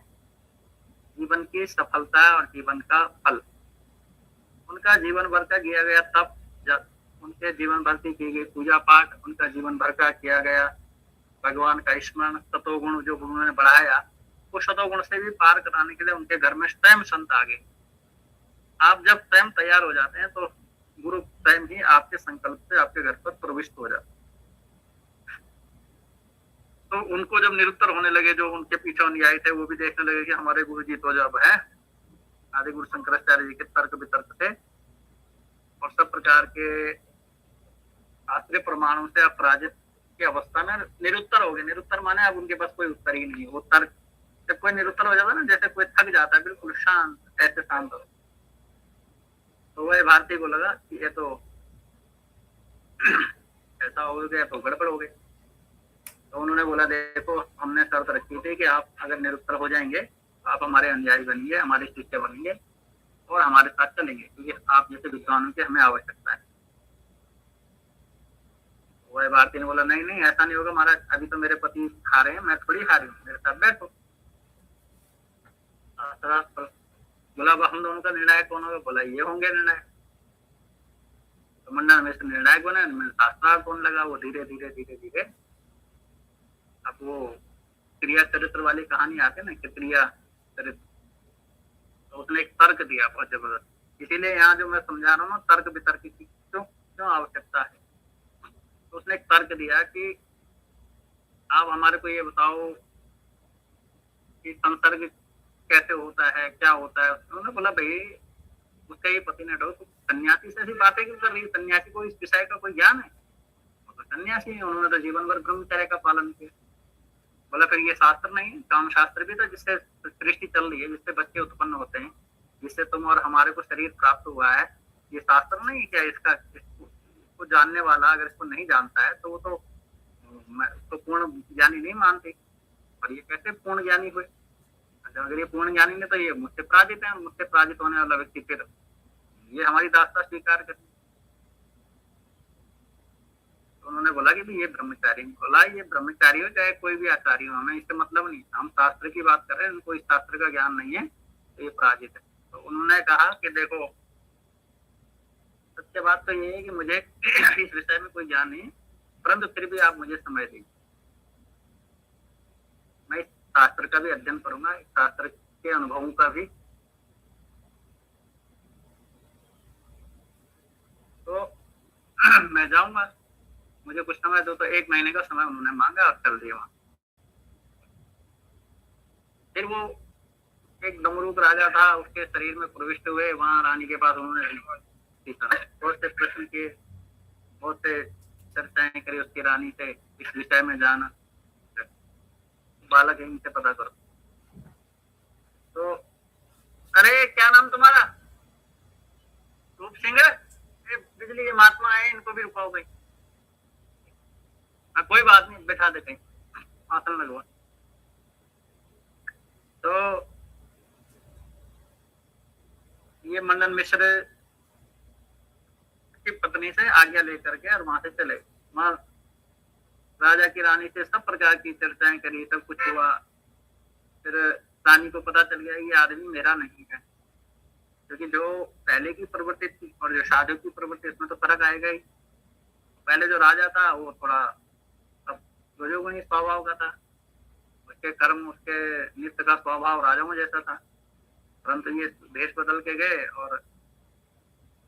Speaker 2: जीवन की सफलता और जीवन का फल। उनका जीवन भर का किया गया तप, जब उनके जीवन भर की गई पूजा पाठ, उनका जीवन भर का किया गया भगवान का स्मरण, सतोगुण जो उन्होंने बढ़ाया, वो सतोगुण से भी पार कराने के लिए उनके घर में स्वयं संत आ गए। आप जब स्वयं तैयार हो जाते हैं तो गुरु स्वयं ही आपके संकल्प से आपके घर पर प्रविष्ट हो जाते। तो उनको जब निरुत्तर होने लगे, जो उनके पीछे अनुयायी थे, वो भी देखने लगे कि हमारे गुरु जी तो जब है आदि गुरु शंकराचार्य जी के तर्क वितर्क थे और सब प्रकार के शास्त्रीय प्रमाणों से अपराजित की अवस्था में निरुत्तर हो गए। निरुत्तर माने अब उनके पास कोई उत्तर ही नहीं है। वो तर्क जब कोई निरुत्तर हो जाता है ना, जैसे कोई थक जाता है, बिल्कुल शांत, ऐसे शांत हो। तो वह भारती को लगा कि ये तो ऐसा हो गया तो गड़बड़ हो गई। तो उन्होंने बोला देखो हमने शर्त रखी थी कि आप अगर निरुत्तर हो जाएंगे तो आप हमारे अनुयायी बनेंगे, हमारे शिष्य बनेंगे और हमारे साथ चलेंगे, क्योंकि आप जैसे विद्वानों की हमें आवश्यकता है। वह भारती ने बोला नहीं नहीं ऐसा नहीं होगा महाराज, अभी तो मेरे पति हारे हैं, मैं थोड़ी हारी हूँ, मेरे साथ बैठो। बोला हम दोनों का निर्णायक कौन होगा? बोला ये होंगे निर्णायक। तो मंडन में से निर्णायक बना, शास्त्रार्थ कौन लगा, वो धीरे धीरे धीरे धीरे अब वो क्रिया चरित्र वाली कहानी आती है ना कि क्रिया चरित्र, तो उसने एक तर्क दिया बहुत जबरदस्त। इसीलिए यहाँ जो मैं समझा रहा हूँ तर्क वितर्क की क्यों आवश्यकता है। तो उसने एक तर्क दिया कि आप हमारे को ये बताओ कि संसर्ग कैसे होता है, क्या होता है। उन्होंने बोला भाई उसका ये पति ने तो सन्यासी से ऐसी बातें क्यों कर रही है, सन्यासी को इस विषय का कोई ज्ञान है? तो सन्यासी है, उन्होंने तो जीवन भर ब्रह्मचर्य का पालन किया। बोला फिर ये शास्त्र नहीं है? काम शास्त्र भी था जिससे सृष्टि चल रही है, जिससे बच्चे उत्पन्न होते हैं, जिससे तुम और हमारे को शरीर प्राप्त हुआ है, ये शास्त्र नहीं है क्या? इसको जानने वाला अगर इसको नहीं जानता है तो वो तो पूर्ण ज्ञानी नहीं मानते। और ये कैसे पूर्ण ज्ञानी हुए? अगर ये पूर्ण ज्ञानी ने तो ये मुझसे पराजित है, मुझसे पराजित होने वाला व्यक्ति फिर ये हमारी दास्ता स्वीकार करे। तो उन्होंने बोला कि ये ब्रह्मचारी, बोला ये ब्रह्मचारी हो चाहे कोई भी आचार्य हो, हमें इससे मतलब नहीं, हम शास्त्र की बात कर रहे हैं, इनको इस शास्त्र का ज्ञान नहीं है तो ये पराजित है। तो उन्होंने कहा कि देखो सत्य बात तो ये है कि मुझे इस विषय में कोई ज्ञान नहीं है, परंतु फिर भी आप मुझे समय दीजिए, मैं शास्त्र का भी अध्ययन करूंगा, शास्त्र के अनुभवों का भी। तो मैं जाऊंगा, मुझे कुछ समय दो। तो 1 महीने का समय उन्होंने मांगा और चल दिया वहां। फिर वो एक दमरूक राजा था, उसके शरीर में प्रविष्ट हुए, वहां रानी के पास उन्होंने बहुत से प्रश्न किए, बहुत से चर्चाएं करी उसकी रानी से, इस विषय में जाना, बालक इनसे पता करो। तो अरे क्या नाम तुम्हारा? रूप सिंह। बिजली के महात्मा है, इनको भी रुकाओ भाई। कोई बात नहीं, बैठा देते हैं, आसन लगवा। तो ये मंडन मिश्र की पत्नी से आज्ञा लेकर के और वहां से चले। वहां राजा की रानी से सब प्रकार की चर्चाएं करी, सब कुछ हुआ। फिर रानी को पता चल गया ये आदमी मेरा नहीं है, क्योंकि जो पहले की प्रवृत्ति थी और जो साधु की प्रवृत्ति, इसमें तो फर्क आएगा ही। पहले जो राजा था वो थोड़ा अब रजोगुणी स्वभाव का था, उसके कर्म उसके नित्य का स्वभाव राजाओं जैसा था, परंतु ये देश बदल के गए और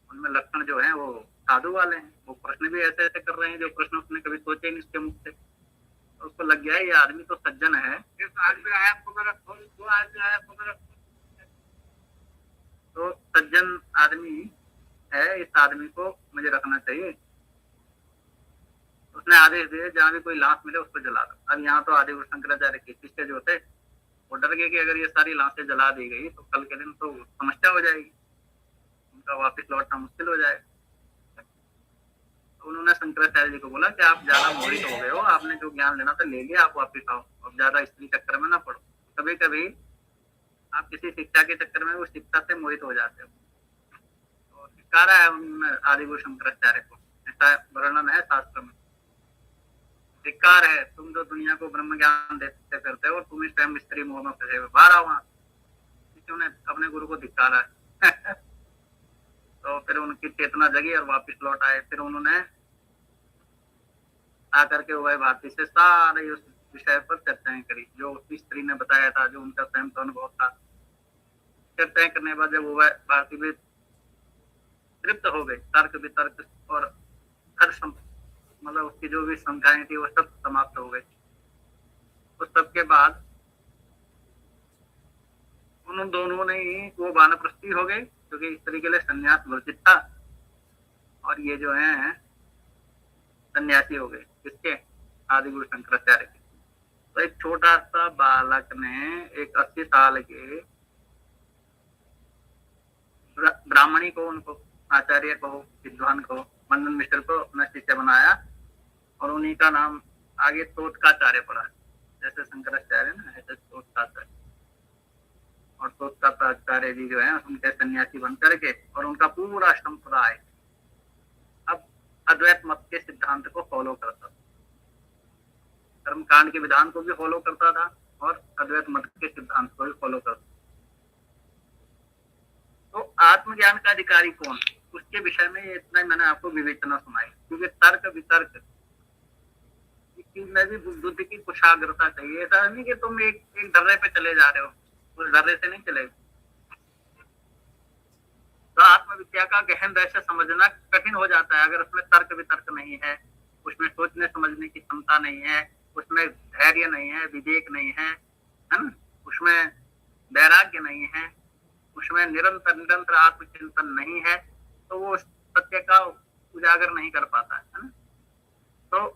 Speaker 2: उनमें लक्षण जो है वो साधु वाले हैं। वो प्रश्न भी ऐसे ऐसे कर रहे हैं जो प्रश्न उसने कभी सोचे ही नहीं इसके मुख से। तो उसको लग गया ये आदमी तो सज्जन है। इस आदमी आया पकड़ दो आदमी आया पकड़, तो सज्जन आदमी है, इस आदमी को मुझे रखना चाहिए। उसने आदेश दिए जहां भी कोई लाश मिले उसको जला दो। अब यहाँ तो आदिगुरु शंकराचार्य के शिष्य जो थे वो डर गए कि अगर ये सारी लाशें जला दी गई तो कल के दिन तो समस्या हो जाएगी, उनका वापस लौटना मुश्किल हो जाएगा। तो उन्होंने शंकराचार्य जी को बोला कि आप ज्यादा मोहित हो गए हो, आपने जो ज्ञान लेना था ले लिया, आप वापिस आओ, अब ज्यादा स्त्री चक्कर में ना पड़ो। कभी कभी आप किसी शिक्षा के चक्कर में वो शिक्षा से मोहित हो जाते हो। तो धिक्कार है आदिगुरु शंकराचार्य को, ऐसा वर्णन है शास्त्र में। धिक्कार है, तुम जो दुनिया को ब्रह्म ज्ञान देते फिरते हो, तुम इस टाइम स्त्री मोह में फंसे हुए, बाहर आओ वहां। किसी ने अपने गुरु को धिक्कारा है तो फिर उनकी चेतना जगी और वापस लौट आए। फिर उन्होंने आकर के उभय भारती से सारे उस विषय पर चर्चाएं करी जो उसकी स्त्री ने बताया था, जो उनका स्वयं का अनुभव था। चर्चाएं करने के बाद जब उभय भारती भी तृप्त हो गई, तर्क वितर्क और हर मतलब उसकी जो भी शंकाएं थी वो सब समाप्त हो गई। उस सब के बाद उन दोनों ने ही वो वानप्रस्थी हो गए, क्योंकि स्त्री के लिए संन्यास वर्जित था, और ये जो है सन्यासी हो गए। किसके? आदिगुरु शंकराचार्य के। तो एक छोटा सा बालक ने एक 80 साल के ब्राह्मणी को, उनको आचार्य को, विद्वान को, मंदन मिश्र को अपना शिष्य बनाया और उन्हीं का नाम आगे तोतकाचार्य पड़ा। जैसे शंकराचार्य ना ऐसे तोतकाचार्य, और तोतकाचार्य जी जो है उनके सन्यासी बन करके और उनका पूरा संप्रदाय अब अद्वैत मत के सिद्धांत को फॉलो करता था, कर्मकांड के विधान को भी फॉलो करता था और अद्वैत मत के सिद्धांत को भी फॉलो करता था। तो आत्मज्ञान का अधिकारी कौन, उसके विषय में इतना ही मैंने आपको विवेचना सुनाई। क्योंकि तर्क वितर्क में भी बुद्धि की कुशाग्रता चाहिए। ऐसा नहीं कि तुम एक डर्रे पे चले जा रहे हो, उस डर्रे से नहीं चलेगा। तो आत्मविद्या का गहन रहस्य समझना कठिन हो जाता है अगर उसमें तर्क वितर्क नहीं है, उसमें सोचने समझने की क्षमता नहीं है, उसमें धैर्य नहीं है, विवेक नहीं है ना, उसमें वैराग्य नहीं है, उसमें निरंतर आत्मचिंतन नहीं है, तो वो सत्य का उजागर नहीं कर पाता है ना। तो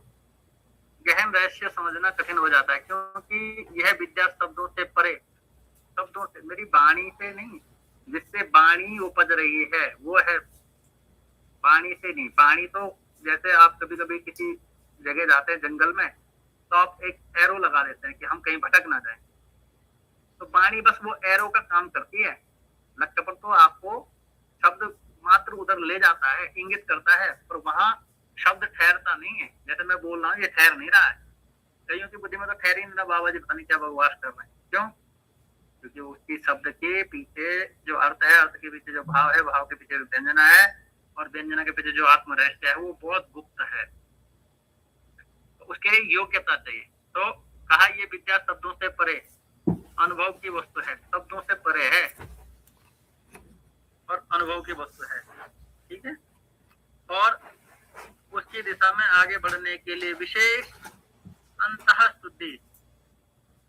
Speaker 2: गहन रहस्य समझना कठिन हो जाता है, क्योंकि यह विद्या शब्दों से परे, शब्दों से, मेरी वाणी से नहीं, जिससे वाणी उपज रही है वो है, वाणी से नहीं। वाणी तो जैसे आप कभी कभी किसी जगह जाते हैं जंगल में, तो आप एक एरो लगा देते हैं कि हम कहीं भटक ना जाए, तो वाणी बस वो एरो का काम करती है। लक्ष्य पर तो आपको शब्द मात्र उधर ले जाता है, इंगित करता है, पर वहां शब्द ठहरता नहीं है। जैसे मैं बोल रहा हूँ, ये ठहर नहीं रहा है, कईयों की बुद्धि में तो ठहर ही नहीं रहा, बाबा जी पता नहीं क्या बकवास कर रहे हैं। क्यों? क्योंकि उसकी शब्द के पीछे जो अर्थ है, अर्थ के पीछे जो भाव है, भाव के पीछे व्यंजना है, और व्यंजना के पीछे जो आत्म रहस्य है वो बहुत गुप्त है। तो उसके लिए योग्यता चाहिए। तो कहा ये विद्या शब्दों से परे, अनुभव की वस्तु है, शब्दों से परे है और अनुभव की वस्तु है। ठीक है, और उसकी दिशा में आगे बढ़ने के लिए विशेष अंतः शुद्धि,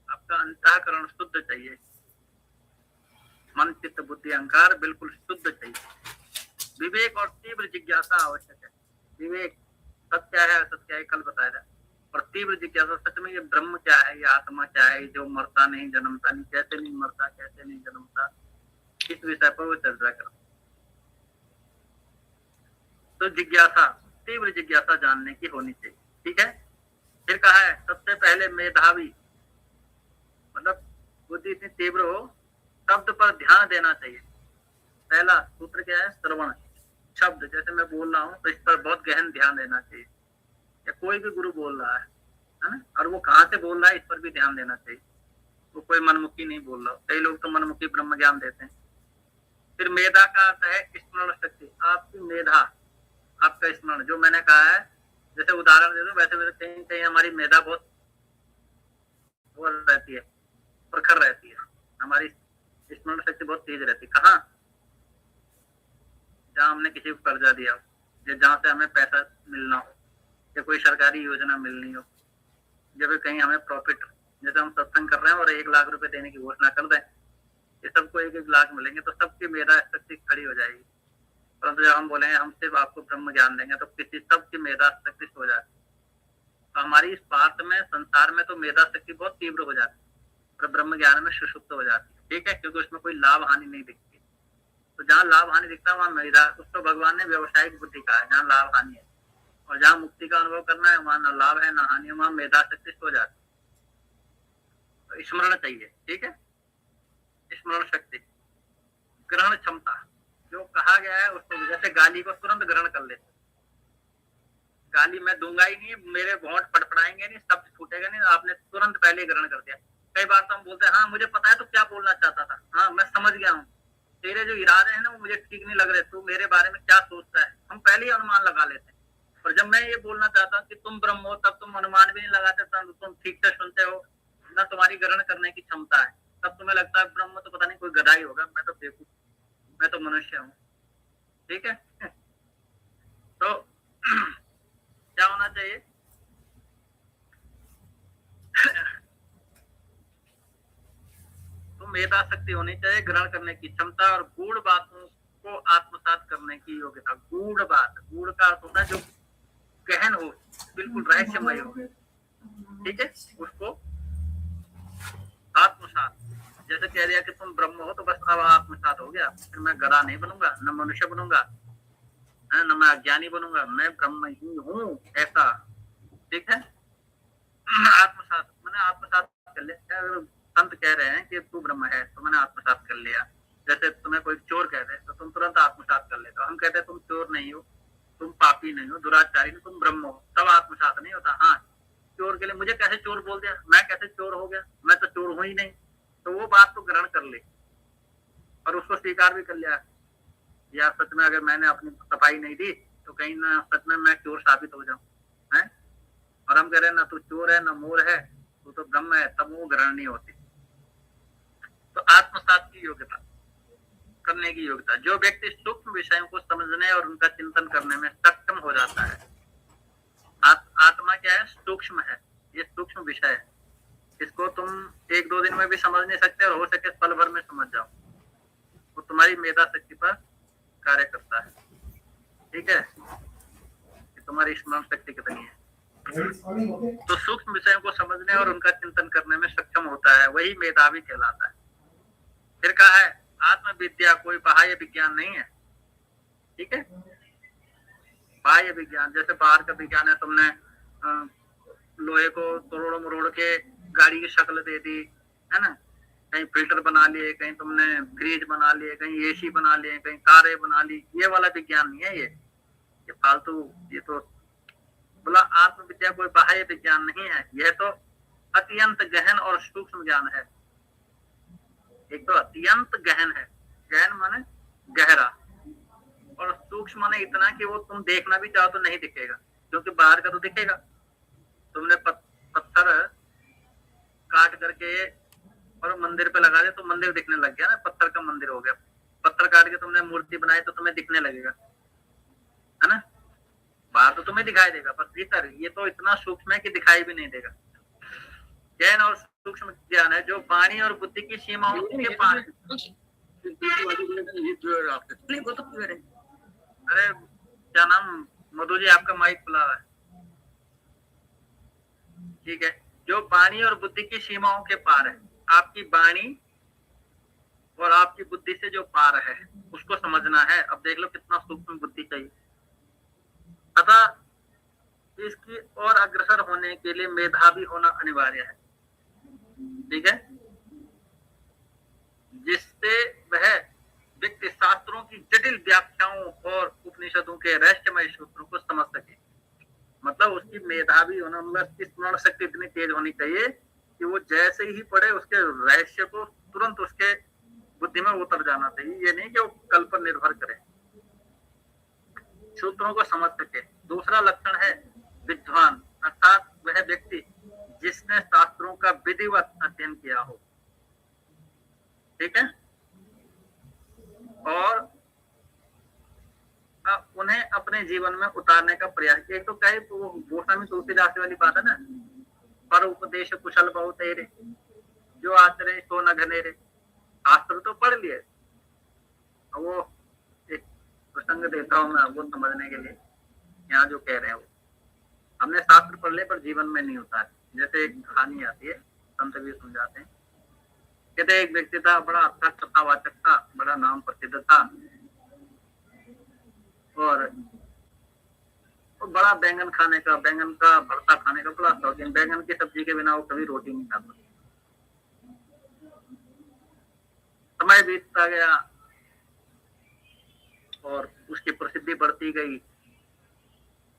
Speaker 2: आपका अंतःकरण शुद्ध चाहिए, मन चित्त बुद्धि अहंकार बिल्कुल शुद्ध चाहिए। विवेक और तीव्र जिज्ञासा आवश्यक है। विवेक सत्य है असत्य है कल बताया जाए, और तीव्र जिज्ञासा सच में ये ब्रह्म क्या है, ये आत्मा क्या है, जो मरता नहीं जन्मता नहीं, कैसे नहीं मरता कैसे नहीं जन्मता, इस विषय पर वो चर्चा कर। तो जिज्ञासा, तीव्र जिज्ञासा जानने की होनी चाहिए। ठीक है, फिर कहा है सबसे पहले मेधावी, मतलब बुद्धि इतनी तीव्र हो, शब्द पर ध्यान देना चाहिए। पहला सूत्र क्या है? श्रवण शब्द, जैसे मैं बोल रहा हूँ तो इस पर बहुत गहन ध्यान देना चाहिए, या कोई भी गुरु बोल रहा है ना, और वो कहाँ से बोल रहा है इस पर भी ध्यान देना चाहिए। वो कोई मनमुखी नहीं बोल रहा, कई लोग तो मनमुखी ब्रह्म ज्ञान देते हैं। फिर मेधा का अर्थ है स्मरण शक्ति, आपकी मेधा, आपका स्मरण, जो मैंने कहा है जैसे उदाहरण दे दो, वैसे वैसे कहीं कहीं हमारी मेधा बहुत वो रहती है, प्रखर रहती है, हमारी स्मरण शक्ति बहुत तेज रहती है। कहाँ? जहाँ हमने किसी को कर्जा दिया हो, या जहाँ से हमें पैसा मिलना हो, या कोई सरकारी योजना मिलनी हो, जब कहीं हमें प्रॉफिट, जैसे हम सत्संग कर रहे हैं और 1 लाख रुपए देने की घोषणा कर दें, ये सबको 1-1 लाख मिलेंगे तो सबकी मेधा शक्ति खड़ी हो जाएगी। परंतु जब हम बोलेंगे हम सिर्फ आपको ब्रह्म ज्ञान देंगे तो किसी सबकी मेधा शक्ति हो जाती है। तो हमारी इस पार्थ में, संसार में तो मेधा शक्ति बहुत तीव्र हो जाती है, और ब्रह्म ज्ञान में सुषुप्त हो जाती है। ठीक है, क्योंकि उसमें कोई लाभ हानि नहीं दिखती। तो जहाँ लाभ हानि दिखता है वहाँ मेधा, उसको भगवान ने व्यवसायिक बुद्धि कहा है, जहाँ लाभ हानि है। और जहाँ मुक्ति का अनुभव करना है वहाँ न लाभ है न हानि है, वहाँ मेधा शक्ति हो जाती है। तो स्मरण चाहिए। ठीक है, स्मरण शक्ति, ग्रहण क्षमता, जो कहा गया है उसको, जैसे गाली को तुरंत ग्रहण कर लेते, गाली मैं दूंगा ही नहीं, मेरे होंठ फड़फड़ाएंगे नहीं, शब्द छूटेगा नहीं, आपने तुरंत पहले ग्रहण कर दिया। कई बार तो हम बोलते हैं हाँ मुझे पता है तो क्या बोलना चाहता था, हाँ मैं समझ गया हूँ, तेरे जो इरादे हैं ना वो मुझे ठीक नहीं लग रहे, तू मेरे बारे में क्या सोचता है, हम पहले ही अनुमान लगा लेते हैं। और जब मैं ये बोलना चाहता हूँ कि तुम ब्रह्म हो, तब तुम अनुमान भी नहीं लगाते, तुम ठीक से सुनते हो ना, तुम्हारी ग्रहण करने की क्षमता है, तब तुम्हें लगता है ब्रह्म तो पता नहीं कोई गधा ही होगा, मैं तो बेवकूफ, मैं तो मनुष्य हूँ। ठीक है, तो क्या होना चाहिए? तो मेधा शक्ति होनी चाहिए, ग्रहण करने की क्षमता, और गूढ़ बातों को आत्मसात करने की योग्यता। गूढ़ बात, गूढ़ का अर्थ होता है जो गहन हो, बिल्कुल रहस्यमय हो। ठीक है, उसको आत्मसात, जैसे कह दिया कि तुम ब्रह्म हो तो बस अब आत्मसात हो गया, फिर मैं गधा नहीं बनूंगा, न मनुष्य बनूंगा, न मैं अज्ञानी बनूंगा, मैं ब्रह्म ही हूँ, ऐसा। ठीक है, आत्मसात मैंने आत्मसात कर लिया। संत कह रहे हैं कि तू ब्रह्म है तो मैंने आत्मसात कर लिया। जैसे तुम्हें कोई चोर कहते हैं तो तुम तुरंत आत्मसात कर लेते हो। हम कहते हैं तुम चोर नहीं हो, तुम पापी नहीं हो, दुराचारी नहीं, तुम ब्रह्म हो, तब आत्मसात नहीं होता। हाँ, चोर के लिए मुझे कैसे चोर बोल दिया, मैं कैसे चोर हो गया, मैं तो चोर हूं ही नहीं, तो वो बात तो ग्रहण कर ले और उसको स्वीकार भी कर लिया, या सच में अगर मैंने अपनी सफाई नहीं दी तो कहीं ना सच में मैं चोर साबित हो जाऊं, है। और हम कह रहे हैं ना तू चोर है ना मोर है, तू तो ब्रह्म है, तब वो ग्रहण नहीं होती। तो आत्मसात की योग्यता, करने की योग्यता, जो व्यक्ति सूक्ष्म विषयों को समझने और उनका चिंतन करने में सक्षम हो जाता है। आत्मा क्या है? सूक्ष्म है, ये सूक्ष्म विषय है, इसको तुम 1-2 दिन में भी समझ नहीं सकते, और हो सके पल भर में समझ जाओ, वो तुम्हारी मेधा शक्ति पर कार्य करता है। ठीक है, कि तुम्हारी स्मरण शक्ति कितनी है। तो सूक्ष्म विषयों को समझने और उनका चिंतन करने में सक्षम होता है, वही मेधावी कहलाता है। फिर कहा है आत्मविद्या कोई बाह्य विज्ञान नहीं है। ठीक है, बाह्य विज्ञान जैसे बाहर का विज्ञान है, तुमने लोहे को तोड़ मरोड़ के गाड़ी की शक्ल दे दी, है ना, कहीं फिल्टर बना लिए, कहीं तुमने फ्रिज बना लिए, कहीं एसी बना लिए, कहीं कारें बना ली, ये वाला विज्ञान नहीं है, ये फालतू। ये तो बोला आत्मविद्या कोई बाह्य विज्ञान नहीं है, यह तो अत्यंत गहन और सूक्ष्म ज्ञान है। एक तो अत्यंत गहन है, गहन माने गहरा, और सूक्ष्म माने इतना कि वो तुम देखना भी चाहो तो नहीं दिखेगा, क्योंकि बाहर का तो दिखेगा। तुमने पत्थर काट करके और मंदिर पे लगा दे तो मंदिर दिखने लग गया ना, पत्थर का मंदिर हो गया। पत्थर काट के तुमने मूर्ति बनाई तो तुम्हें दिखने लगेगा, है ना, बाहर तो तुम्हें दिखाई देगा, पर भीतर ये तो इतना सूक्ष्म है कि दिखाई भी नहीं देगा। गहन और सूक्ष्म ज्ञान है जो वाणी और बुद्धि की सीमाओं के पार है। अरे क्या नाम, मधु जी आपका माइक खुला है। ठीक है, जो वाणी और बुद्धि की सीमाओं के पार है, आपकी वाणी और आपकी बुद्धि से जो पार है उसको समझना है। अब देख लो कितना सूक्ष्म बुद्धि चाहिए। अतः इसकी और अग्रसर होने के लिए मेधावी होना अनिवार्य है। ठीक है, जिससे वह व्यक्ति शास्त्रों की जटिल व्याख्याओं और उपनिषदों के रहस्यमय सूत्रों को समझ सके। मतलब उसकी मेधावी होना, मतलब उसकी स्मरण शक्ति इतनी तेज होनी चाहिए कि वो जैसे ही पढ़े उसके रहस्य को तुरंत उसके बुद्धि में उतर जाना चाहिए। ये नहीं कि वो कल पर निर्भर करे, सूत्रों को समझ सके। दूसरा लक्षण है विधिवत अध्ययन किया हो, ठीक है, और उन्हें अपने जीवन में उतारने का प्रयास किया। एक तो कहे तो वो गोस्वामी तुलसीदास वाली बात है ना, पर उपदेश कुशल बहु तेरे, जो आचरे सो न घनेरे। शास्त्र तो पढ़ लिए, वो एक प्रसंग देता हूँ मैं वो समझने के लिए, यहाँ जो कह रहे हैं वो हमने शास्त्र पढ़ ले पर जीवन में नहीं उतारे। जैसे एक कहानी आती है, संत भी समझाते हैं, कहते एक व्यक्ति था, बड़ा अच्छा कथावाचक था, बड़ा नाम प्रसिद्ध था, और वो बड़ा बैंगन खाने का, बैंगन का भरता खाने का बड़ा शौकीन। बैंगन की सब्जी के बिना वो कभी रोटी नहीं खाता। समय बीतता गया और उसकी प्रसिद्धि बढ़ती गई।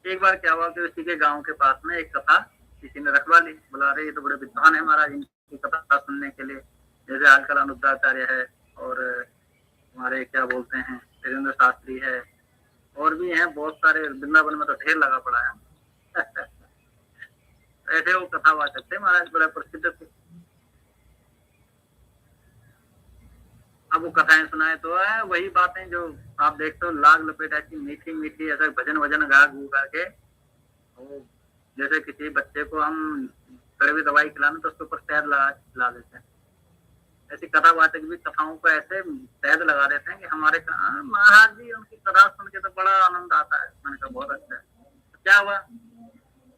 Speaker 2: एक बार क्या हुआ कि उसी के गांव के पास में एक कथा किसी ने रखवा ली। बोला अरे ये तो बड़े विद्वान है महाराज, इनकी कथा सुनने के लिए। जैसे आजकल अनुद्धाचार्य है और हमारे क्या बोलते हैं वीरेंद्र शास्त्री है, और भी हैं बहुत सारे, वृंदावन में तो ढेर लगा पड़ा है। ऐसे वो कथावाचक थे महाराज, बड़ा प्रसिद्ध थे। अब वो कथाएं सुनाए तो है वही बातें जो आप देखते हो, लाग लपेट ऐसी मीठी मीठी, ऐसा भजन वजन गा गू गा के। जैसे किसी बच्चे को हम कड़वी दवाई खिलाने तो उसके ऊपर शहद लगा खिला देते हैं, ऐसी कथावाचक भी कथाओं को ऐसे शहद लगा देते हैं कि हमारे महाराज जी उनकी कथा सुन के तो बड़ा आनंद आता है। मैंने कहा बहुत अच्छा है। तो क्या हुआ?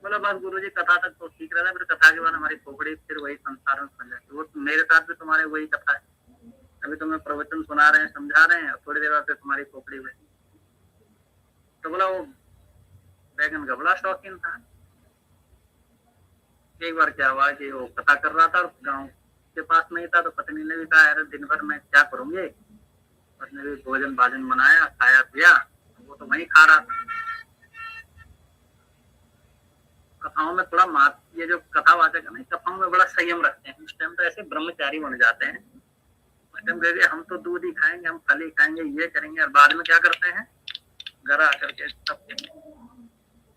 Speaker 2: बोला बस गुरुजी कथा तक तो ठीक रहा था, फिर कथा के बाद हमारी खोपड़ी फिर वही संसार में फंस जाती। वो मेरे साथ भी तुम्हारे वही कथा है, अभी तुम्हें प्रवचन सुना रहे हैं, समझा रहे हैं, थोड़ी देर बाद फिर तुम्हारी खोपड़ी हुई। तो बोला वो बैगन का बड़ा शौकीन था। एक बार क्या हुआ कि वो कथा कर रहा था और गाँव के पास में ही था, तो पत्नी ने भी कहा अरे दिन भर मैं क्या करूंगी। उसने भी भोजन भाजन बनाया, खाया पिया, वो तो वही खा रहा था। कथाओं में थोड़ा ये जो कथावाचक है ना, कथाओं में बड़ा संयम रखते हैं। उस टाइम तो ऐसे ब्रह्मचारी बन जाते हैं, उस टाइम कहेंगे हम तो दूध ही खाएंगे, हम फल ही खाएंगे, ये करेंगे, और बाद में क्या करते हैं घर आकर के सब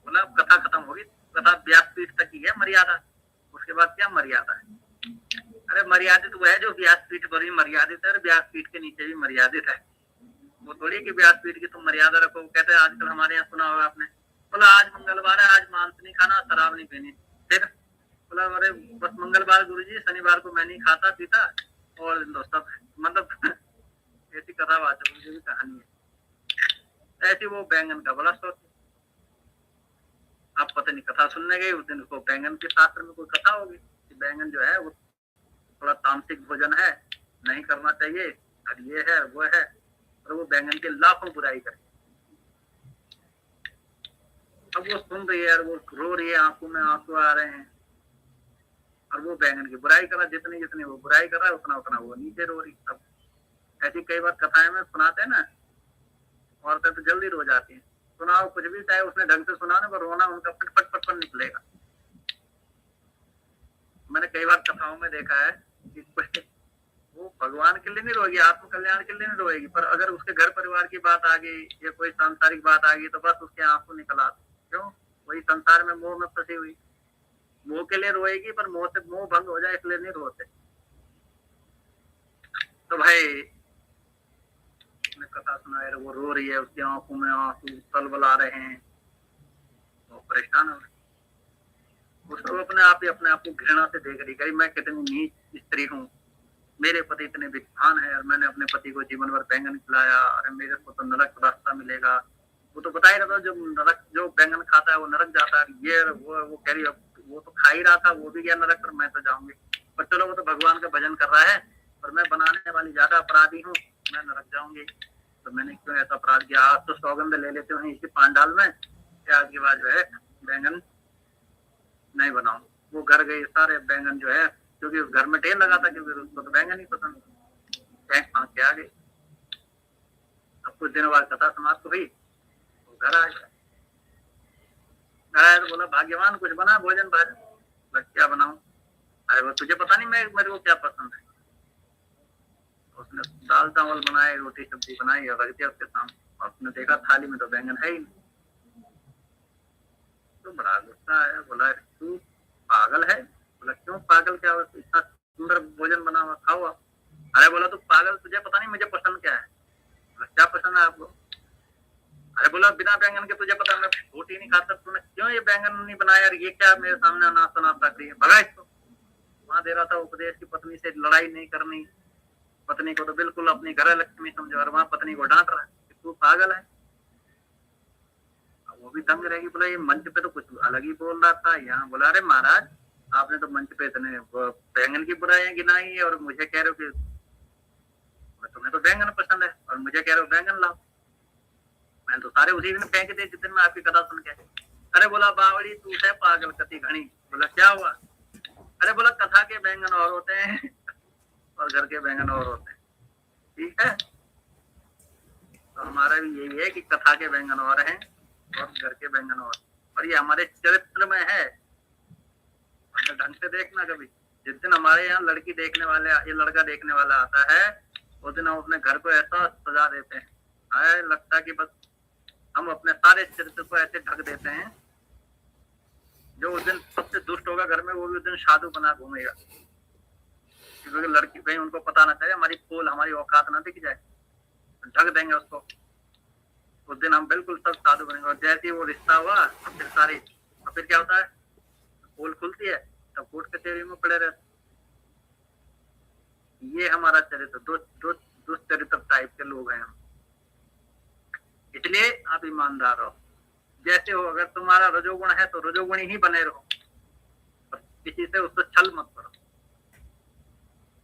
Speaker 2: बोला कथा खत्म होगी, कथा व्यासपीठ तक ही है मर्यादा, उसके बाद क्या मर्यादा है? अरे मर्यादित वो है जो व्यासपीठ पर भी मर्यादित है, व्यासपीठ के नीचे भी मर्यादित है। वो थोड़ी कि व्यासपीठ की तुम मर्यादा रखो। कहते हैं आजकल हमारे यहाँ सुना होगा आपने, बोला आज मंगलवार है, आज मांस नहीं खाना, शराब नहीं पीनी। फिर बोला अरे बस मंगलवार गुरुजी, शनिवार को मैं नहीं खाता पीता, और दिन तो सब मतलब ऐसी कथावाचक की भी कहानी है। ऐसी वो बैंगन का बड़ा शौक। आप पता नहीं कथा सुनने गए उस दिन, उसको बैंगन के शास्त्र में कोई कथा होगी कि बैंगन जो है वो थोड़ा तामसिक भोजन है, नहीं करना चाहिए, और ये है वो है, और वो बैंगन के लाखों बुराई करे। अब वो सुन रही है और वो रो रही है, आंखों में आंसू आ रहे हैं, और वो बैंगन की बुराई कर रहा है। जितनी जितनी वो बुराई कर रहा है उतना उतना वो नीचे रो रही। अब ऐसी कई बार कथाएं में सुनाते हैं ना, औरतें तो जल्दी रो जाती हैं। सुनाओ कुछ भी, चाहे उसने ढंग से सुनाने पर रोना उनका पट पट निकलेगा। मैंने कई बार कथाओं में देखा है कि वो भगवान के लिए नहीं रोएगी, आत्म कल्याण के लिए नहीं रोएगी, पर अगर उसके घर परिवार की बात आ गई या कोई सांसारिक बात आ गई तो बस उसके आंसू निकल आते। क्यों? वही संसार में मोह में फंसी हुई। मोह के लिए रोएगी, पर मोह से मोह भंग हो जाए इसलिए नहीं रोते। तो भाई कथा सुनाए, वो रो रही है, उसकी आंखों में आंसू तलबला रहे हैं, वो परेशान हो रही। उसको अपने आप को घृणा से देख रही, कही मैं कितनी नीच स्त्री हूँ, मेरे पति इतने विद्वान है और मैंने अपने पति को जीवन भर बैंगन खिलाया, अरे मेरे को तो नरक रास्ता मिलेगा। वो तो बता ही रहा था जो बैंगन खाता है वो नरक जाता है। ये वो कह रही वो तो खा ही रहा था, वो भी गया नरक, पर मैं तो जाऊंगी। पर चलो वो तो भगवान का भजन कर रहा है, पर मैं बनाने वाली ज्यादा अपराधी हूँ, मैं नरक जाऊंगी। तो मैंने क्यों ऐसा अपराध किया? आज तो सौगंध ले लेते हैं इसी पांडाल में कि आज के बाद जो है बैंगन नहीं बनाऊं। वो घर गई, सारे बैंगन जो है, क्योंकि उस घर में ढेर लगा था, क्योंकि उसको तो बैंगन ही पसंद, फाँक के आ गई। अब कुछ दिनों बाद कथा समाप्त हुई, तो घर आ गया। तो बोला भाग्यवान कुछ बना भोजन भाजन। क्या बनाऊं? अरे वो तुझे पता नहीं मेरे को क्या पसंद है। उसने दाल चावल बनाए, रोटी सब्जी बनाई और रख दिया उसके सामने। और उसने देखा थाली में तो बैंगन है ही नहीं। तो बड़ा गुस्सा आया, बोला तू पागल है? बोला बोला क्यों पागल, क्या हुआ? इतना सुंदर भोजन बना हुआ, खाओ आप। अरे बोला तू पागल, तुझे पता नहीं मुझे पसंद क्या है? बोला क्या पसंद है आपको? अरे बोला बिना बैंगन के तुझे पता मैं रोटी नहीं खाता, तूने क्यों ये बैंगन नहीं बनाया? यार ये क्या मेरे सामने नाश्ता नाश्ता कर रही है, भगा इसको। वहां दे रहा था उपदेश की पत्नी से लड़ाई नहीं करनी, पत्नी को तो बिल्कुल अपनी घर लक्ष्मी समझो, और वहां पत्नी को डांट रहा है कि तू पागल है। वो भी दंग रहेगी, बोला ये मंच पे तो कुछ अलग ही बोल रहा था, यहाँ बोला अरे महाराज आपने तो मंच पे इतने बैंगन की बुराइयां गिनाई है और मुझे कह रहे हो कि तुम्हें तो बैंगन पसंद है और मुझे कह रहे हो बैंगन लाओ। मैंने तो सारे उसी दिन फेंक दिए जिस दिन मैं आपकी कथा सुन के। अरे बोला बावड़ी तू है पागल कति घनी। बोला क्या हुआ? अरे बोला कथा के बैंगन और होते हैं और घर के बैंगन और होते हैं, ठीक है? तो हमारा भी यही है कि कथा के बैंगन और हैं और घर के बैंगन और ये हमारे चरित्र में है। ढंग से देखना, कभी जिस दिन हमारे यहाँ लड़की देखने वाले, ये लड़का देखने वाला आता है, उस दिन हम अपने घर को ऐसा सजा देते हैं, लगता है कि बस हम अपने सारे चरित्र को ऐसे ढक देते हैं। जो उस दिन सबसे दुष्ट होगा घर में, वो भी उस दिन साधु बना घूमेगा, क्योंकि लड़की भाई उनको पता ना चले, हमारी पोल हमारी औकात ना दिख जाए, ढक देंगे उसको। उस दिन हम बिल्कुल सब साधु बनेंगे। और जैसे ही वो रिश्ता हुआ फिर क्या होता है, पोल खुलती है तब कोर्ट कचहरी में पड़े रहते। ये हमारा चरित्र, दुष्चरित्र टाइप के लोग हैं हम। इसलिए आप ईमानदार रहो, जैसे हो। अगर तुम्हारा रजोगुण है तो रजोगुणी ही बने रहो, किसी से उससे छल मत करो,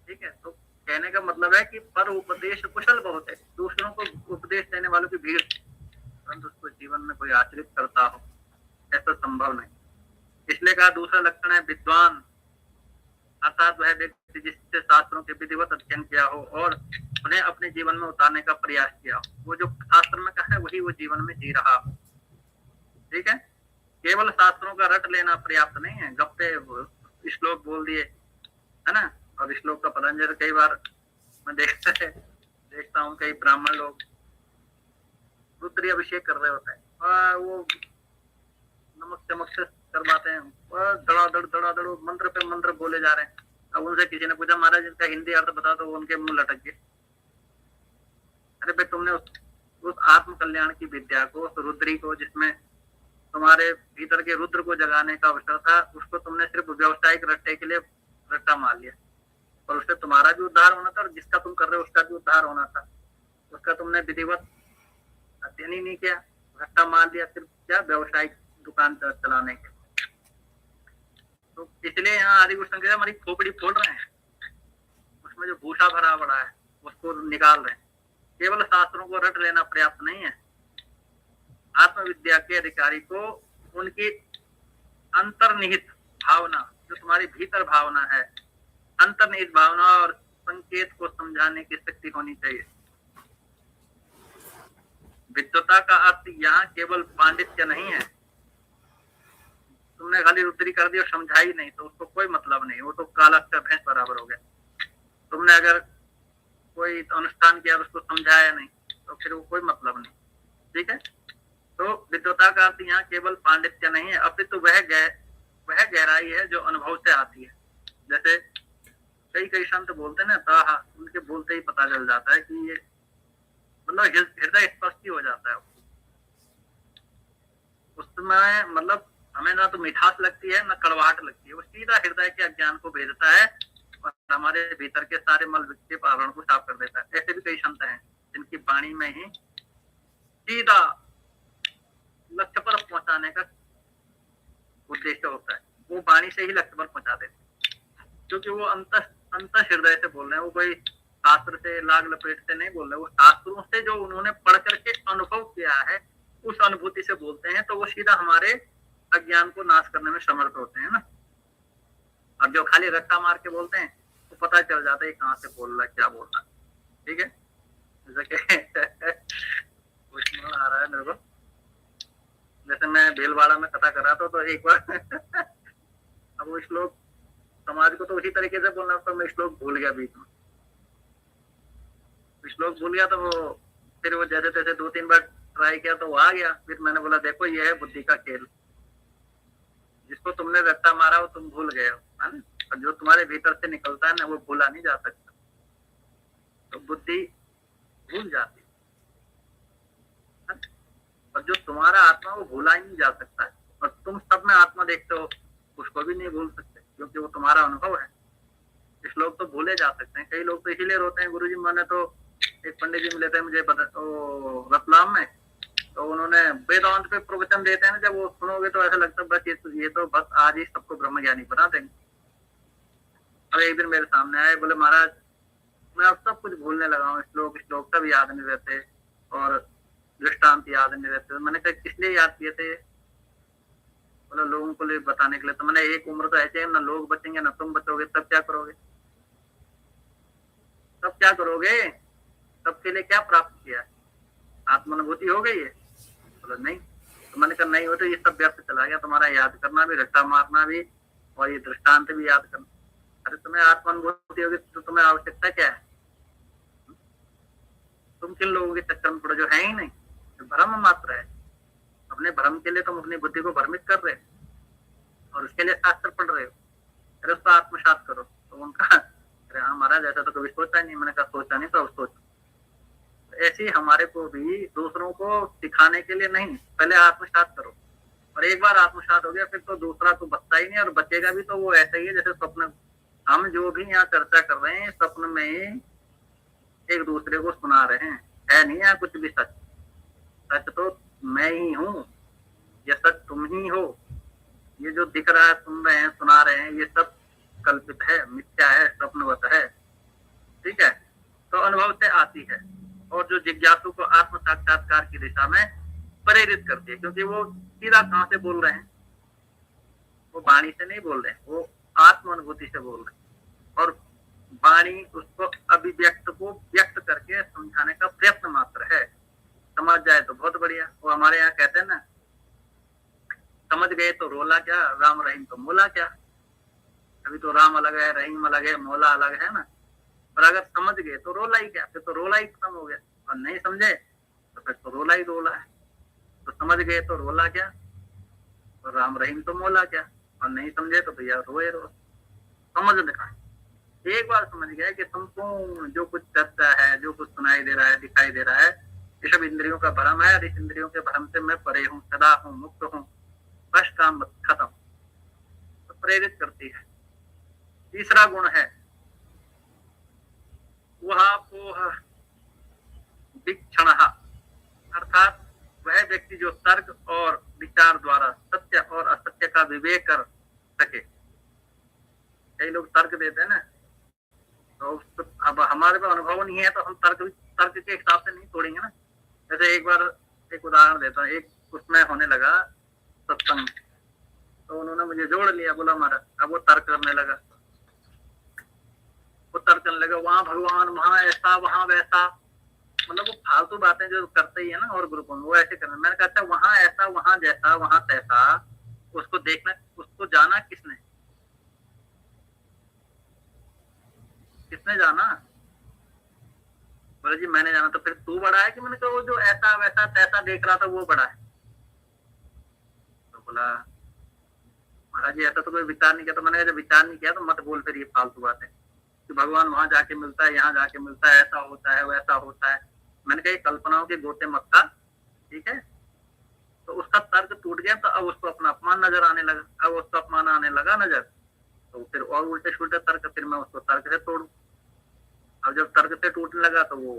Speaker 2: ठीक है? तो कहने का मतलब है कि पर उपदेश कुशल बहुत है, दूसरों को उपदेश देने वालों की भीड़, परंतु उसको जीवन में कोई आचरित करता हो ऐसा संभव नहीं। इसलिए कहा दूसरा लक्षण है विद्वान, अर्थात वह व्यक्ति जिससे शास्त्रों के विधिवत अध्ययन किया हो और उन्हें अपने जीवन में उतारने का प्रयास किया हो। वो जो शास्त्र में कहा है वही वो जीवन में जी रहा हो, ठीक है? केवल शास्त्रों का रट लेना पर्याप्त नहीं है, गप्पे श्लोक बोल दिए, है ना? और श्लोक का पतंजलि कई बार मैं देखता हूँ कई ब्राह्मण लोग रुद्री अभिषेक कर रहे होते हैं और वो नमक चमक से करवाते हैं, धड़ाधड़ मंत्र पे मंत्र बोले जा रहे हैं। अब उनसे किसी ने पूछा महाराज इसका हिंदी अर्थ बता, तो वो उनके मुंह लटक गए। अरे भाई तुमने उस आत्म कल्याण की विद्या को, उस रुद्री को, जिसमें तुम्हारे भीतर के रुद्र को जगाने का अवसर था, उसको तुमने सिर्फ व्यवसायिक रट्टे के लिए रट्टा मार लिया। और उससे तुम्हारा भी उद्धार होना था और जिसका तुम कर रहे हो उसका भी उद्धार होना था। उसका तुमने विधिवत अध्ययन ही नहीं किया, रट्टा मार दिया सिर्फ क्या व्यवसायिक दुकान चलाने के। तो इसलिए यहाँ आदि गुरु संघ हमारी खोपड़ी खोल रहे हैं, उसमें जो भूसा भरा पड़ा है उसको निकाल रहे हैं। केवल शास्त्रों को रट लेना पर्याप्त नहीं है। आत्मविद्या के अधिकारी को उनकी अंतर्निहित भावना, जो तुम्हारी भीतर भावना है, अंतर्निहित भावना और संकेत को समझाने की शक्ति होनी चाहिए। विद्वता का अर्थ यहाँ केवल पांडित्य नहीं है। तुमने खाली रुद्री कर दी और समझा ही नहीं तो उसको कोई मतलब नहीं, वो तो काला अक्षर भैंस बराबर हो गया। तुमने अगर कोई अनुष्ठान किया और उसको समझाया नहीं तो फिर वो कोई मतलब नहीं, ठीक है? तो विद्वता का अर्थ यहाँ केवल पांडित्य नहीं है, अपितु वह गहराई है जो अनुभव से आती है। जैसे कई संत बोलते हैं ना, उनके बोलते ही पता चल जाता है कि ये मतलब हृदय स्पष्ट हो जाता है उसमें। मतलब हमें ना तो मिठास लगती है ना कड़वाहट लगती है, वो सीधा हृदय के अज्ञान को भेजता है और हमारे भीतर के सारे मल विक्षेप आवरण को साफ कर देता है। ऐसे भी कई संत हैं जिनकी वाणी में ही सीधा लक्ष्य पर पहुंचाने का उद्देश्य होता है, वो वाणी से ही लक्ष्य पर पहुंचा देते हैं, क्योंकि वो अंत हृदय से बोल रहे हैं। वो कोई शास्त्र से लाग लपेट से नहीं बोल रहे, वो शास्त्रों से जो उन्होंने पढ़ करके अनुभव किया है उस अनुभूति से बोलते हैं, तो वो सीधा हमारे अज्ञान को नाश करने में समर्थ होते हैं ना। अब जो खाली रट्टा मार के बोलते हैं तो पता चल जाता है कहाँ से बोल रहा है, क्या बोल रहा है, ठीक है? जैसे कुछ आ रहा है मेरे को, जैसे मैं भीलवाड़ा में कथा कर रहा था तो एक बार अब वो श्लोक समाज को तो उसी तरीके से बोलना था, मैं श्लोक भूल गया बीच में। श्लोक भूल गया तो वो फिर वो जैसे तैसे 2-3 बार ट्राई किया तो वो आ गया। फिर मैंने बोला देखो ये है बुद्धि का खेल, जिसको तुमने रट्टा मारा वो तुम भूल गए हो, है ना? और जो तुम्हारे भीतर से निकलता है ना वो भूला नहीं जा सकता। तो बुद्धि भूल जाती है, और जो तुम्हारा आत्मा वो भूला ही नहीं जा सकता है। और तुम सब में आत्मा देखते हो, उसको भी नहीं भूल सकते क्योंकि वो तुम्हारा अनुभव है। कुछ लोग तो भूले जा सकते हैं, कई लोग तो इसीलिए रोते हैं। गुरुजी मैंने तो एक पंडित जी मिले थे मुझे रतलाम में, तो उन्होंने वेदांत पे प्रवचन देते हैं ना, जब वो सुनोगे तो ऐसा लगता है बस ये तो बस आज ही सबको ब्रह्म ज्ञानी बना देंगे। अब एक दिन मेरे सामने आए, बोले महाराज मैं अब सब कुछ भूलने लगा हूँ, श्लोक सब याद नहीं रहते और दृष्टांत याद नहीं रहते। मैंने कहा किस लिए याद किए थे? बोला लोगों को लिए बताने के लिए। तो मैंने एक उम्र तो ऐसे है, ना लोग बचेंगे ना तुम बचोगे, तब क्या करोगे? तब क्या करोगे? सबके लिए क्या प्राप्त किया? आत्मानुभूति हो गई है? बोला नहीं। तो मैंने कहा नहीं हो तो ये सब व्यर्थ चला गया, तुम्हारा याद करना भी, रट्टा मारना भी और ये दृष्टांत भी याद करना। अरे तुम्हें आत्मानुभूति होगी तो तुम्हें आवश्यकता क्या है? तुम किन लोगों के चक्कर में पड़ो जो है ही नहीं, तो भ्रम मात्र है। अपने भ्रम के लिए तुम अपनी बुद्धि को भ्रमित कर रहे हो और उसके लिए शास्त्र पढ़ रहे हो। अरे उसको आत्मसात करो। तो उनका अरे हाँ महाराज ऐसा तो कभी सोचा नहीं। मैंने कहा सोचा नहीं तो अब सोचो। ऐसे ही हमारे को भी दूसरों को सिखाने के लिए नहीं, पहले आत्मसात करो। और एक बार आत्मसात हो गया फिर तो दूसरा तो बचता ही नहीं, और बचेगा भी तो वो ऐसा ही है जैसे स्वप्न। हम जो भी यहाँ चर्चा कर रहे हैं स्वप्न में ही एक दूसरे को सुना रहे हैं, है नहीं यहाँ कुछ भी सच। सच तो मैं ही हूँ, ये सच तुम ही हो। ये जो दिख रहा है, सुन रहे हैं, सुना रहे हैं, ये सब कल्पित है, मिथ्या है, स्वप्नवत है। ठीक है, तो अनुभव से आती है और जो जिज्ञासु को आत्म साक्षात्कार की दिशा में प्रेरित करती है, क्योंकि वो सीधा कहां से बोल रहे हैं? वो वाणी से नहीं बोल रहे हैं, वो आत्म अनुभूति से बोल रहे हैं। और वाणी उसको अभिव्यक्त को व्यक्त करके समझाने का प्रयत्न मात्र है। समझ जाए तो बहुत बढ़िया। वो हमारे यहाँ कहते हैं ना, समझ गए तो रोला क्या, राम रहीम तो मोला क्या। अभी तो राम अलग है, रहीम अलग है, मोला अलग है ना। पर अगर समझ गए तो रोला ही क्या, फिर तो रोला ही खत्म हो गया। और नहीं समझे तो फिर तो रोला ही रोला है। तो समझ गए तो रोला क्या, तो राम रहीम तो मोला क्या। और नहीं समझे तो भैया रोए रो। समझ दिखाए, एक बार समझ गया कि संपूर्ण जो कुछ चर्चा है, जो कुछ सुनाई दे रहा है, दिखाई दे रहा है, ये सब इंद्रियों का भ्रम है। और इस इंद्रियों के भ्रम से मैं परे हूँ, सदा हूँ, मुक्त हूँ, बस काम खत्म। तो प्रेरित करती है। तीसरा गुण है वहापोह विक्षण, अर्थात वह व्यक्ति जो तर्क और विचार द्वारा सत्य और असत्य का विवेक कर सके। कई लोग तर्क देते हैं ना, तो अब हमारे पास अनुभव नहीं है तो हम तर्क के हिसाब से नहीं तोड़ेंगे ना। जैसे एक बार एक उदाहरण देता हूँ, एक उसमें होने लगा सत्संग, तो उन्होंने मुझे जोड़ लिया, बोला महाराज। अब वो तर्क करने लगा, वो तर्क करने लगा, वहां भगवान, वहां ऐसा, वहां वैसा, मतलब वो फालतू बातें जो करते ही है ना। और ग्रुपों में वो ऐसे करना। मैंने कहा वहां ऐसा, वहां जैसा, वहां तैसा, उसको देखना, उसको जाना किसने जाना? बोले जी मैंने जाना। तो फिर तू बड़ा है कि? मैंने कहा वो जो ऐसा वैसा तैसा देख रहा था वो बड़ा है। तो बोला महाराज जी ऐसा तो कोई विचार नहीं किया। तो मैंने जब विचार नहीं किया तो मत बोल फिर ये फालतू बातें कि भगवान वहां जाके मिलता है, यहाँ जाके मिलता है, ऐसा होता है, वैसा होता है। मैंने कहा कल्पनाओं के गोते मत खा, ठीक है। तो उसका तर्क टूट गया, तो अब उसको अपना अपमान नजर आने लगा। अब उसको अपमान आने लगा नजर, तो फिर और उल्टे सुलटे तर्क, फिर मैं उसको तर्क से तोड़ू। अब जब तर्क से टूटने लगा तो वो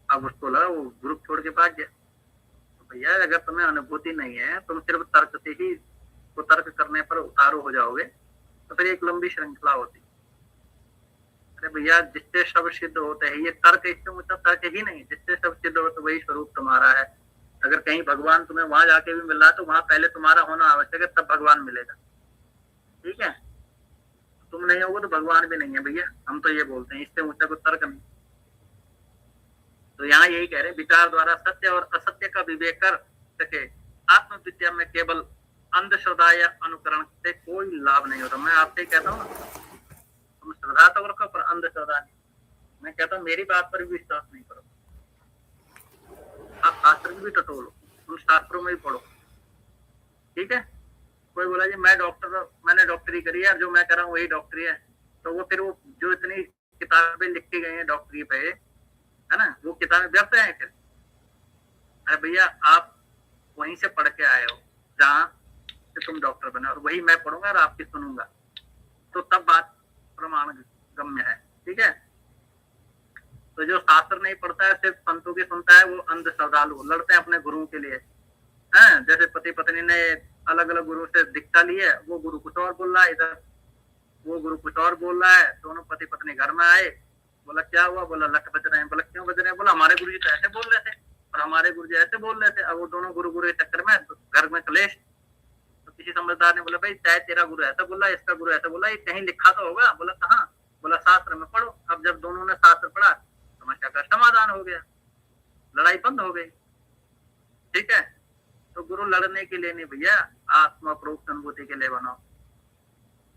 Speaker 2: अब उसको लगा वो ग्रुप छोड़ के भाग गया। तो भैया अगर तुम्हें अनुभूति नहीं है, तुम सिर्फ तर्क से ही तो तर्क करने पर उतारू हो जाओगे तो फिर एक लंबी श्रृंखला होती। अरे भैया जिससे सब सिद्ध होते हैं, ये तर्क इससे ऊंचा तर्क ही नहीं, जिससे सब सिद्ध होते वही स्वरूप तुम्हारा है। अगर कहीं भगवान तुम्हें वहां जाके भी मिल रहा है तो वहां पहले तुम्हारा होना आवश्यक है, तब भगवान मिलेगा। ठीक है, तुम नहीं होगे तो भगवान भी नहीं है भैया। हम तो ये बोलते हैं, इससे ऊंचा कोई तर्क नहीं। तो यहाँ यही कह रहे हैं, विचार द्वारा सत्य और असत्य का विवेक कर सके। आत्मविद्या में केवल अंधश्रद्धा या अनुकरण से कोई लाभ नहीं होता। मैं आपसे ही कहता हूँ ना, तुम श्रद्धा तो रखो पर अंधश्रद्धा नहीं। मैं कहता हूँ मेरी बात पर भी विश्वास नहीं करो। आप शास्त्र भी टटोलो, तुम शास्त्रों में भी पढ़ो, ठीक है। कोई बोला जी मैंने डॉक्टरी करी है, जो मैं कर रहा हूँ वही डॉक्टरी है, तो वो फिर वो जो इतनी किताबें लिखी गई हैं डॉक्टरी पे, है ना, वो किताबें व्यर्थ हैं फिर। अरे भैया आप वहीं से पढ़ के आए हो जहाँ से तुम डॉक्टर बने, और वही मैं पढ़ूंगा और आपकी सुनूंगा, तो तब बात प्रमाण गम्य है। ठीक है, तो जो शास्त्र नहीं पढ़ता है, सिर्फ संतों की सुनता है, वो अंध श्रद्धालु लड़ते हैं अपने गुरु के लिए। हैं, जैसे पति पत्नी ने अलग अलग गुरु से दीक्षा ली है, वो गुरु कुछ और बोल रहा है, इधर वो गुरु कुछ और बोल रहा है। दोनों पति पत्नी घर में आए, बोला क्या हुआ, बोला लट बज रहे हैं। बोला क्यों बज रहे हैं, बोला हमारे गुरु जी तो ऐसे बोल रहे थे और हमारे गुरु जी ऐसे बोल रहे थे। अब वो दोनों गुरु के चक्कर में घर में क्लेश। तो किसी समझदार ने बोला भाई चाहे तेरा गुरु ऐसा बोला, इसका गुरु ऐसा बोला, ये कहीं लिखा तो होगा। बोला कहाँ, बोला शास्त्र में पढ़ो। अब जब दोनों ने शास्त्र पढ़ा, समस्या का समाधान हो गया, लड़ाई बंद हो गई। ठीक है, तो गुरु लड़ने के लिए नहीं भैया, आत्मा प्रोक्त अनुभूति के लिए बनाओ।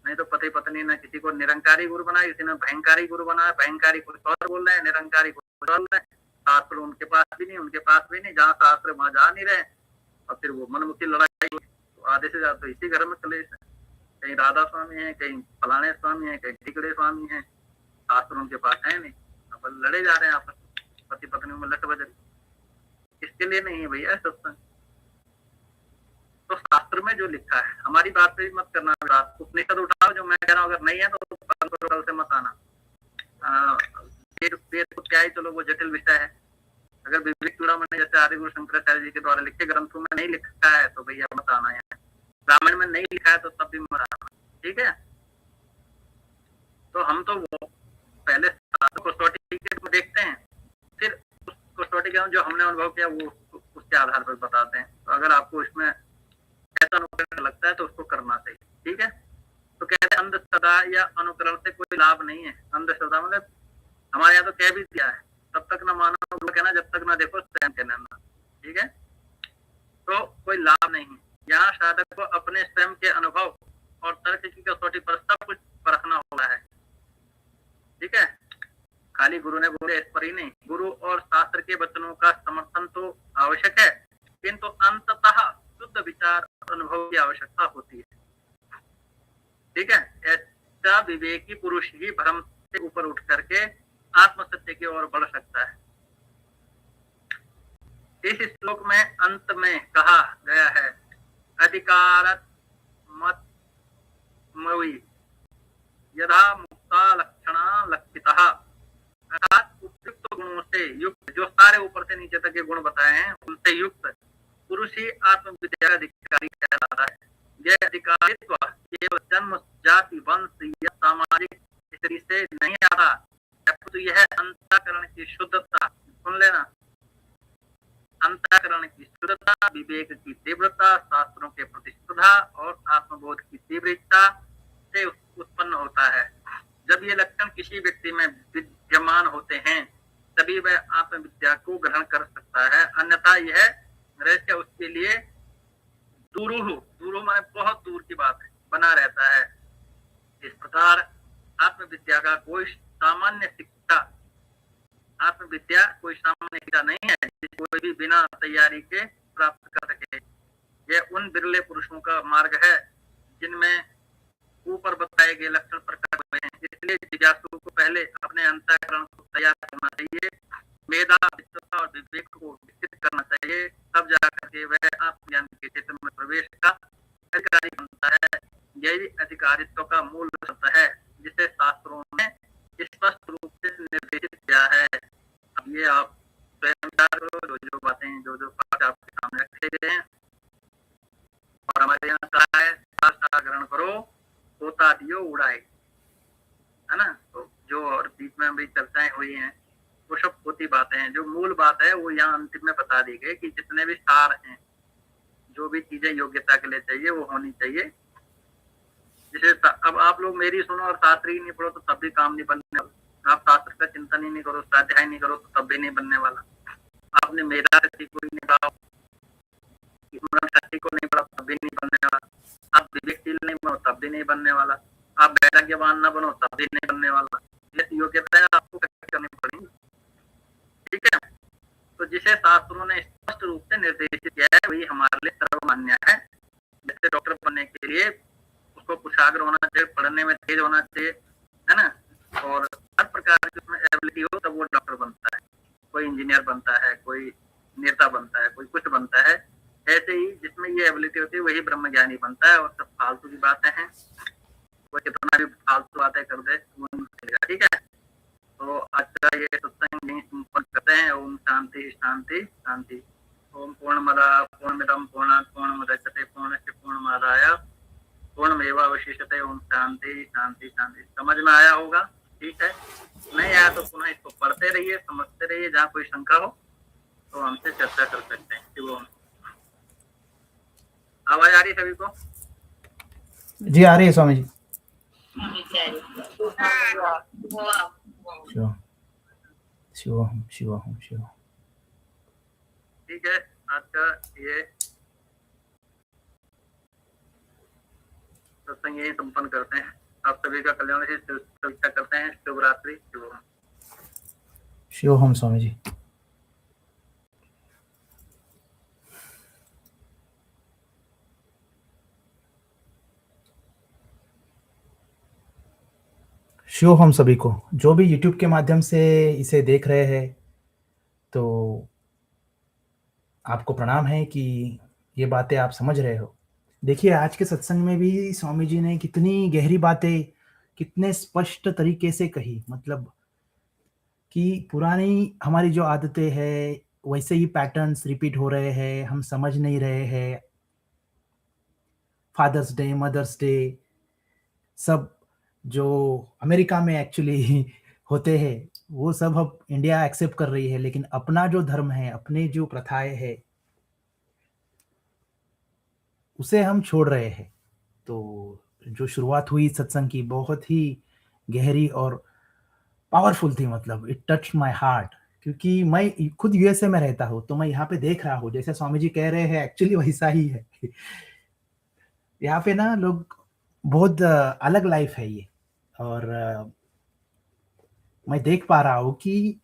Speaker 2: नहीं तो पति पत्नी ने किसी को निरंकारी गुरु बनाया, किसी ने भयंकारी गुरु बनाया, भयंकारी कुछ और बोल रहे हैं, निरंकारी कुछ और बोल रहे हैं। शास्त्र उनके पास भी नहीं, उनके पास भी नहीं, जहाँ शास्त्र वहां जा नहीं रहे, और फिर वो मनमुखी लड़ाई। तो आधे से ज्यादा तो इसी घर में क्लेश है, कहीं राधा स्वामी है, कहीं फलाने स्वामी है, कहीं टिकड़े स्वामी है, शास्त्र उनके पास है नहीं, अब लड़े जा रहे हैं आपस में, पति पत्नी में लट बज रही। इसके लिए नहीं है भैया सत्संग। तो शास्त्र में जो लिखा है, हमारी बात पे भी मत करना, उपनिषद उठाओ जो मैं कह रहा हूँ, अगर नहीं है तो कल से मत आना। वेद तो क्या ही, चलो वो जटिल विषय है। अगर विवेक चूड़ामणि जैसे आदि गुरु शंकराचार्य जी के द्वारा लिखे ग्रंथों में नहीं लिखा है तो भैया मत आना है। रामायण में नहीं लिखा है तो तब भी मत आना। ठीक है, तो हम तो वो पहले कसौटी के देखते हैं, फिर उस कसौटी का जो हमने अनुभव किया वो उसके आधार पर बताते हैं। तो अगर आपको इसमें ऐसा अनुकरण लगता है तो उसको करना चाहिए। ठीक है, तो कहते हैं अंधश्रद्धा या अनुकरण से कोई लाभ नहीं है। अंधश्रद्धा मतलब हमारे यहाँ तो कह भी दिया है, तब तक न मानो कहना, जब तक न देखो स्वयं कहना। ठीक है, तो कोई लाभ नहीं है। यहाँ साधक को अपने स्वयं के अनुभव और तर्क की कसौटी पर सब कुछ परखना होता है। ठीक है, खाली गुरु ने बोले इस पर ही नहीं, गुरु और शास्त्र के वचनों का समर्थन तो आवश्यक है, किंतु अंततः शुद्ध विचार और अनुभव की आवश्यकता होती है। ठीक है, ऐसा विवेकी पुरुष ही भ्रम से ऊपर उठ करके आत्म सत्य की ओर बढ़ सकता है। इस श्लोक में अंत में कहा गया है अधिकारत मत मवी यथा मुक्ता लक्षणा लक्षितः, अर्थात उपयुक्त गुणों से युक्त, जो सारे ऊपर से नीचे तक के गुण बताए हैं उनसे युक्त पुरुष ही आत्मविद्या का अधिकारी कहलाता है। यह अधिकारित्व केवल जन्म, जाति, वंश या सामाजिक स्थिति से नहीं आता, तो यह अंतःकरण की शुद्धता, सुन लेना, अंतःकरण की शुद्धता, विवेक की तीव्रता, शास्त्रों के प्रति श्रद्धा और आत्मबोध की तीव्र इच्छा से उत्पन्न होता है। जब ये लक्षण किसी व्यक्ति में विद्यमान होते हैं तभी वह आत्मविद्या को ग्रहण कर सकता है, अन्यथा यह रहस्य उसके लिए दूर माने बहुत दूर की बात है, बना रहता है। इस प्रकार आत्मविद्या का कोई सामान्य शिक्षा, आत्मविद्या कोई सामान्य शिक्षा नहीं है जिसे कोई भी बिना तैयारी के प्राप्त कर सके। यह उन बिरले पुरुषों का मार्ग है जिनमें ऊपर बताए गए लक्षण प्रकट हुए हैं। इसलिए जिज्ञासु को पहले अपने अंतःकरण को तैयार करना चाहिए, मेधा, विद्वता और विवेक को विकसित करना चाहिए, तब जाकर के वह आत्मज्ञान के क्षेत्र में प्रवेश का अधिकारी बनता है। यही अधिकारित्व का मूल शब्द है जिसे शास्त्रों ने स्पष्ट रूप से निर्देशित किया है। अब ये आप स्वयं करो, जो बातें जो पाठ आपके सामने रखे गए हैं, और हमारे यहाँ कहा है शास्त्र ग्रहण करो, होता दियो उड़ाए, है ना। तो जो और बीच में भी चर्चाएं हुई हैं वो सब होती बातें हैं। जो मूल बात है वो यहाँ अंतिम में बता दी गई कि जितने भी सार हैं, जो भी चीजें योग्यता के लिए चाहिए वो होनी चाहिए। जैसे अब आप लोग मेरी सुनो और शास्त्र ही नहीं पढ़ो तो तब भी काम नहीं बनने वाला। आप शास्त्र का चिंतन ही नहीं करो, स्वाध्याय नहीं करो तो तब भी नहीं बनने वाला। आपने मेधा शक्ति को ही नहीं पढ़ा, शक्ति को नहीं पढ़ा तब भी नहीं बनने वाला। आप विवेकशील नहीं बनो तब भी नहीं बनने वाला। आप वैराग्यवान न बनो तब भी नहीं बनने वाला। ये योग्यता आपको करनी पड़ेगी। ठीक है, तो जिसे शास्त्रों ने स्पष्ट रूप से निर्देशित किया है वही हमारे लिए सर्वमान्य है। जैसे डॉक्टर बनने के लिए उसको कुशाग्र होना चाहिए, पढ़ने में तेज होना चाहिए, है ना, प्रकार की उसमें एबिलिटी हो तब वो डॉक्टर बनता है, कोई इंजीनियर बनता है, कोई नेता बनता है, कोई कुछ बनता है। ऐसे ही जिसमें ये एबिलिटी होती है वही ब्रह्म ज्ञानी बनता है। और सब फालतू की बातें हैं, वो कितना भी फालतू बातें कर दे वो नहीं चलेगा, ठीक है। तो आज का ये सत्संग यहीं संपन्न करते हैं। ओम शांति शांति शांति। ओम पूर्णमद पूर्णमिदं पूर्णात् पूर्णमुदच्यते पूर्णस्य पूर्णमादाय पूर्णमेवावशिष्यते। ओम शांति शांति शांति। समझ में आया होगा, ठीक है। नहीं आया तो पुनः इसको पढ़ते रहिए, समझते रहिए। जहाँ कोई शंका हो तो हमसे चर्चा कर सकते हैं। शिव ओम। आवाज आ रही सभी को?
Speaker 3: जी आ रही है स्वामी जी। शिवोहम शिवोहम शिवोहम।
Speaker 2: ठीक है, आज का ये सत्संग यही संपन्न करते हैं। आप सभी का कल्याण से शुभकामना करते हैं। शुभ रात्रि। शिवोहम।
Speaker 3: शिवोहम स्वामी जी। शिवोहम सभी को, जो भी YouTube के माध्यम से इसे देख रहे हैं, तो आपको प्रणाम है कि ये बातें आप समझ रहे हो। देखिए आज के सत्संग में भी स्वामी जी ने कितनी गहरी बातें कितने स्पष्ट तरीके से कही। मतलब कि पुरानी हमारी जो आदतें हैं वैसे ही पैटर्न्स रिपीट हो रहे हैं, हम समझ नहीं रहे हैं। फादर्स डे, मदर्स डे, सब जो अमेरिका में एक्चुअली होते हैं वो सब अब इंडिया एक्सेप्ट कर रही है, लेकिन अपना जो धर्म है, अपने जो प्रथाएं है, उसे हम छोड़ रहे हैं। तो जो शुरुआत हुई सत्संग की बहुत ही गहरी और पावरफुल थी। मतलब इट टच माय हार्ट, क्योंकि मैं खुद यूएसए में रहता हूँ, तो मैं यहाँ पे देख रहा हूँ जैसे स्वामी जी कह रहे हैं, एक्चुअली वैसा ही है। यहाँ पे ना लोग बहुत अलग लाइफ है ये। और मैं देख पा रहा हूँ कि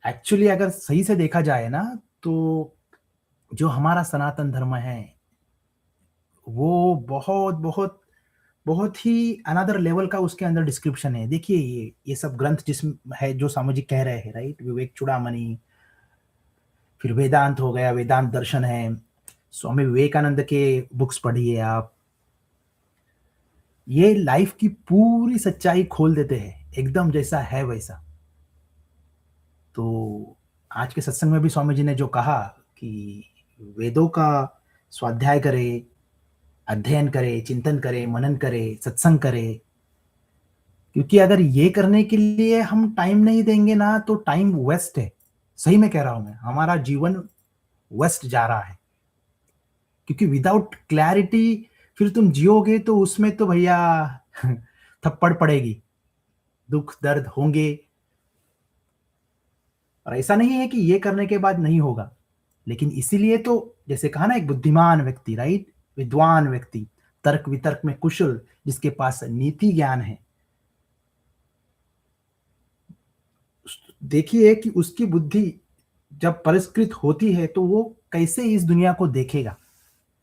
Speaker 3: एक्चुअली अगर सही से देखा जाए ना, तो जो हमारा सनातन धर्म है वो बहुत बहुत बहुत ही अनदर लेवल का उसके अंदर डिस्क्रिप्शन है। देखिए ये सब ग्रंथ जिसमें है जो स्वामी जी कह रहे हैं, राइट, विवेक चूड़ामणि, फिर वेदांत हो गया, वेदांत दर्शन है, स्वामी विवेकानंद के बुक्स पढ़िए आप, ये लाइफ की पूरी सच्चाई खोल देते हैं, एकदम जैसा है वैसा। तो आज के सत्संग में भी स्वामी जी ने जो कहा कि वेदों का स्वाध्याय करे, अध्ययन करे, चिंतन करे, मनन करे, सत्संग करे, क्योंकि अगर ये करने के लिए हम टाइम नहीं देंगे ना तो टाइम वेस्ट है। सही में कह रहा हूं मैं, हमारा जीवन वेस्ट जा रहा है। क्योंकि विदाउट क्लैरिटी फिर तुम जियोगे तो उसमें तो भैया थप्पड़ पड़ेगी, दुख दर्द होंगे। और ऐसा नहीं है कि ये करने के बाद नहीं होगा, लेकिन इसीलिए तो जैसे कहा ना, एक बुद्धिमान व्यक्ति, राइट, विद्वान व्यक्ति, तर्क वितर्क में कुशल, जिसके पास नीति ज्ञान है, देखिए कि उसकी बुद्धि जब परिष्कृत होती है तो वो कैसे इस दुनिया को देखेगा,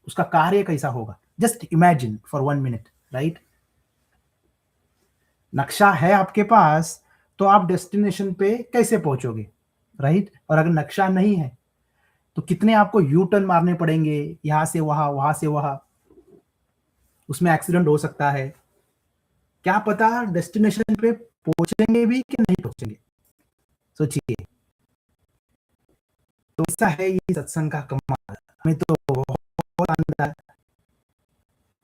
Speaker 3: उसका कार्य कैसा होगा। Just imagine for 1 minute, right. नक्शा है आपके पास तो आप डेस्टिनेशन पे कैसे पहुंचोगे, राइट। और अगर नक्शा नहीं है तो कितने आपको यू टर्न मारने पड़ेंगे, यहां से वहां, वहां से वहां, उसमें एक्सीडेंट हो सकता है। क्या पता डेस्टिनेशन पे पहुंचेंगे भी कि नहीं पहुंचेंगे, सोचिए। तो ऐसा है ये सत्संग का कमाल। हमें तो बहुत आनंद आया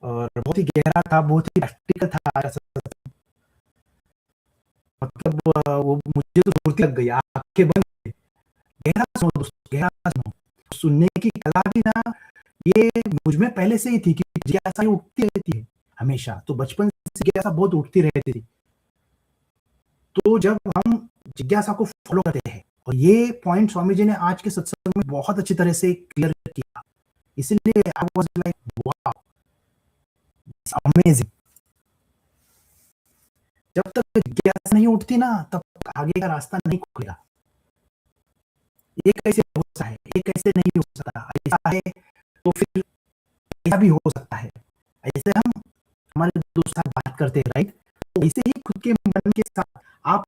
Speaker 3: और बहुत ही गहरा था, बहुत ही प्रैक्टिकल था सत्संग। मतलब वो मुझे तो सुर्ती लग गई, आंखें बंद गई। गहरा सुनो दोस्तों, गहरा सुनो। सुनने की कला भी ना ये मुझ में पहले से ही थी कि जिज्ञासा उठती रहती है हमेशा। तो बचपन से जिज्ञासा बहुत उठती रहती थी। तो जब हम जिज्ञासा को फॉलो करते हैं, और ये पॉइंट स्वामी जी ने आज के सत्संग में बहुत अच्छी तरह से क्लियर किया, इसलिए I was like wow, it's amazing. जब तक जिज्ञासा नहीं उठती ना तब तक आगे का रास्ता नहीं खुलेगा। ये कैसे हो सकता है, ये कैसे नहीं हो सकता, ऐसा है तो फिर ऐसा भी हो सकता है। ऐसे हम हमारे दोस्त साथ बात करते हैं, राइट। तो ऐसे ही खुद के मन के साथ आप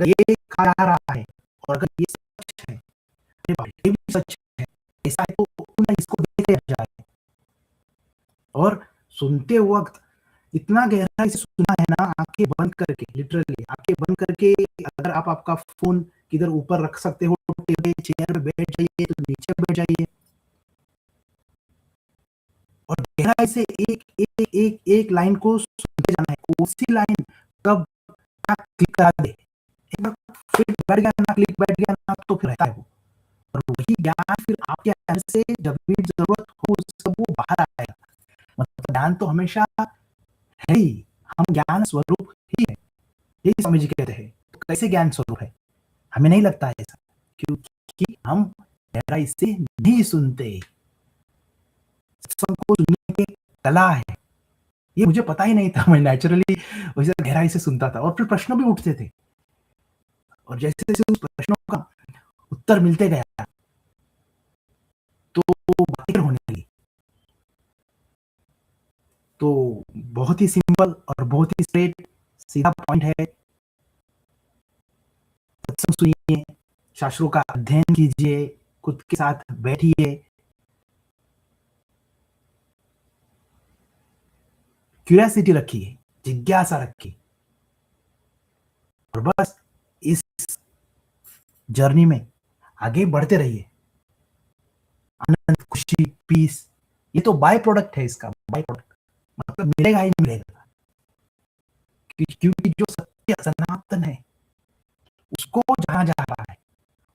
Speaker 3: अगर ये कहा जा रहा है और अगर ये सच है, अरे बाप रे, ये भी सच है, ऐसा है तो क्यों ना इसको देखे जाए। और सुनते वक्त इतना गहराई से सुना है ना, आंखें बंद करके, लिटरली आंखें बंद करके। अगर आप आपका फोन किधर ऊपर रख सकते हो, टेबल चेयर पे बैठ जाइए तो नीचे बैठ जाइए और गहराई से एक एक एक एक लाइन को सुनते जाना है। कौन सी लाइन कब क्या क्लिक करा दे, एक बार फिर बैठ गया ना, क्लिक बैठ गया ना, तो फिर रहता है वो। और वही ज्ञान फिर आपके अंदर से जब भी जरूरत हो सब वो बाहर आएगा। मतलब ज्ञान तो हमेशा है ही, हम ज्ञान स्वरूप ही है, यही स्वामी जी कहते हैं। तो कैसे ज्ञान स्वरूप है, हमें नहीं लगता है ऐसा, क्योंकि हम गहराई से नहीं सुनते। सत्संग को सुनने की कला है, ये मुझे पता ही नहीं था। मैं नेचुरली वैसे गहराई से सुनता था और फिर प्रश्न भी उठते थे और जैसे जैसे उस प्रश्नों का उत्तर मिलते गया तो बातें होने लगी। तो बहुत ही सिंपल और बहुत ही स्ट्रेट सीधा पॉइंट है, सत्संग सुनिए, शास्त्रों का अध्ययन कीजिए, खुद के साथ बैठिए, क्यूरियोसिटी रखिए, जिज्ञासा रखिए और बस इस जर्नी में आगे बढ़ते रहिए। आनंद, खुशी, पीस, ये तो बाय प्रोडक्ट है, इसका बाय प्रोडक्ट, मतलब मिलेगा ही मिलेगा। क्योंकि जो सत्य सनातन है उसको जाना जा रहा है,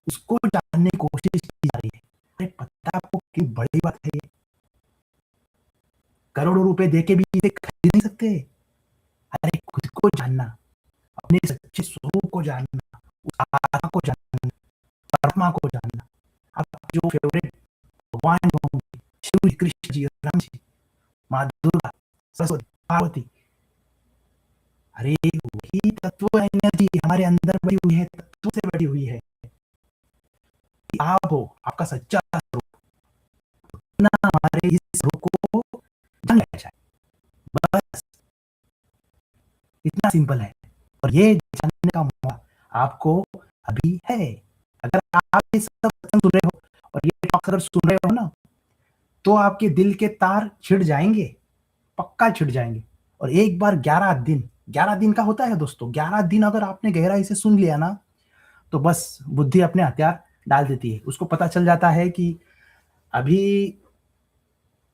Speaker 3: उसको जानने की कोशिश की जा रही है। अरे पता आपको कितनी बड़ी बात है ये, करोड़ों रुपए देके भी इसे खरीद नहीं सकते। अरे खुद को जानना, अपने सच्चे स्वरूप को जानना, उस आत्मा को जानना, परमात्मा को जानना, आपके जो फेवरेट भगवान होंगे, शिव जी, कृष्ण जी, राम जी, माँ दुर्गा, सरस्वती, पार्वती, अरे वही तत्व एनर्जी हमारे अंदर बैठी हुई है, तत्व से बैठी हुई है। आप हो, आपका सच्चा स्वरूप, ना हमारे इस स्वरूप को जान लिया जाए, बस इतना सिंपल है। और ये जानने का मौका आपको अभी है। अगर आप ये सब सुन रहे हो और ये टॉक अगर सुन रहे हो ना, तो आपके दिल के तार छिड़ जाएंगे, पक्का छिड़ जाएंगे। और एक बार 11 दिन का होता है दोस्तों, 11 दिन अगर आपने गहराई से सुन लिया ना, तो बस बुद्धि अपने हथियार डाल देती है। उसको पता चल जाता है कि अभी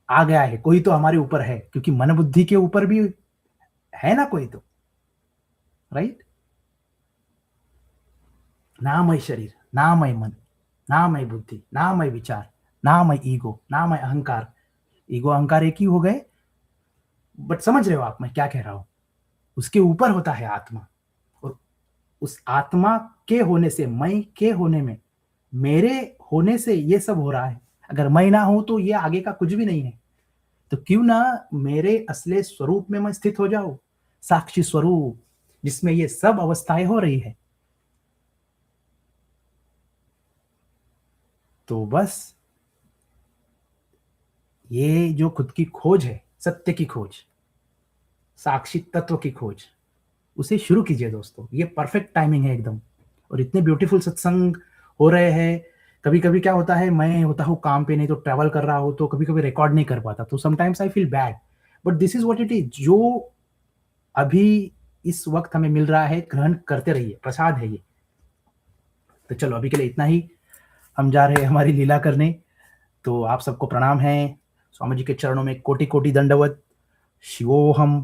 Speaker 3: आ गया है, कोई तो हमारे ऊपर है, क्योंकि मन बुद्धि के ऊपर भी है ना कोई तो, राइट। ना मैं शरीर, ना मैं मन, ना मैं बुद्धि, ना मैं विचार, ना मैं ईगो, ना मैं अहंकार। ईगो अहंकार एक ही हो गए, बट समझ रहे हो आप मैं क्या कह रहा हूं। उसके ऊपर होता है आत्मा, और उस आत्मा के होने से, मैं के होने में, मेरे होने से ये सब हो रहा है। अगर मैं ना हूं तो ये आगे का कुछ भी नहीं है। तो क्यों ना मेरे असली स्वरूप में मैं स्थित हो जाऊं, साक्षी स्वरूप, जिसमें ये सब अवस्थाएं हो रही है। तो बस ये जो खुद की खोज है, सत्य की खोज, साक्षी तत्व की खोज, उसे शुरू कीजिए दोस्तों। ये परफेक्ट टाइमिंग है एकदम। और इतने ब्यूटीफुल सत्संग हो रहे हैं। कभी कभी क्या होता है, मैं होता हूँ काम पे, नहीं तो ट्रैवल कर रहा हूँ, तो कभी कभी रिकॉर्ड नहीं कर पाता, तो sometimes I feel bad, but this is what it is. जो अभी इस वक्त हमें मिल रहा है, ग्रहण करते रहिए, प्रसाद है ये। तो चलो अभी के लिए इतना ही, हम जा रहे हैं हमारी लीला करने। तो आप सबको प्रणाम है, स्वामी जी के चरणों में कोटि कोटि दंडवत। शिवोहम।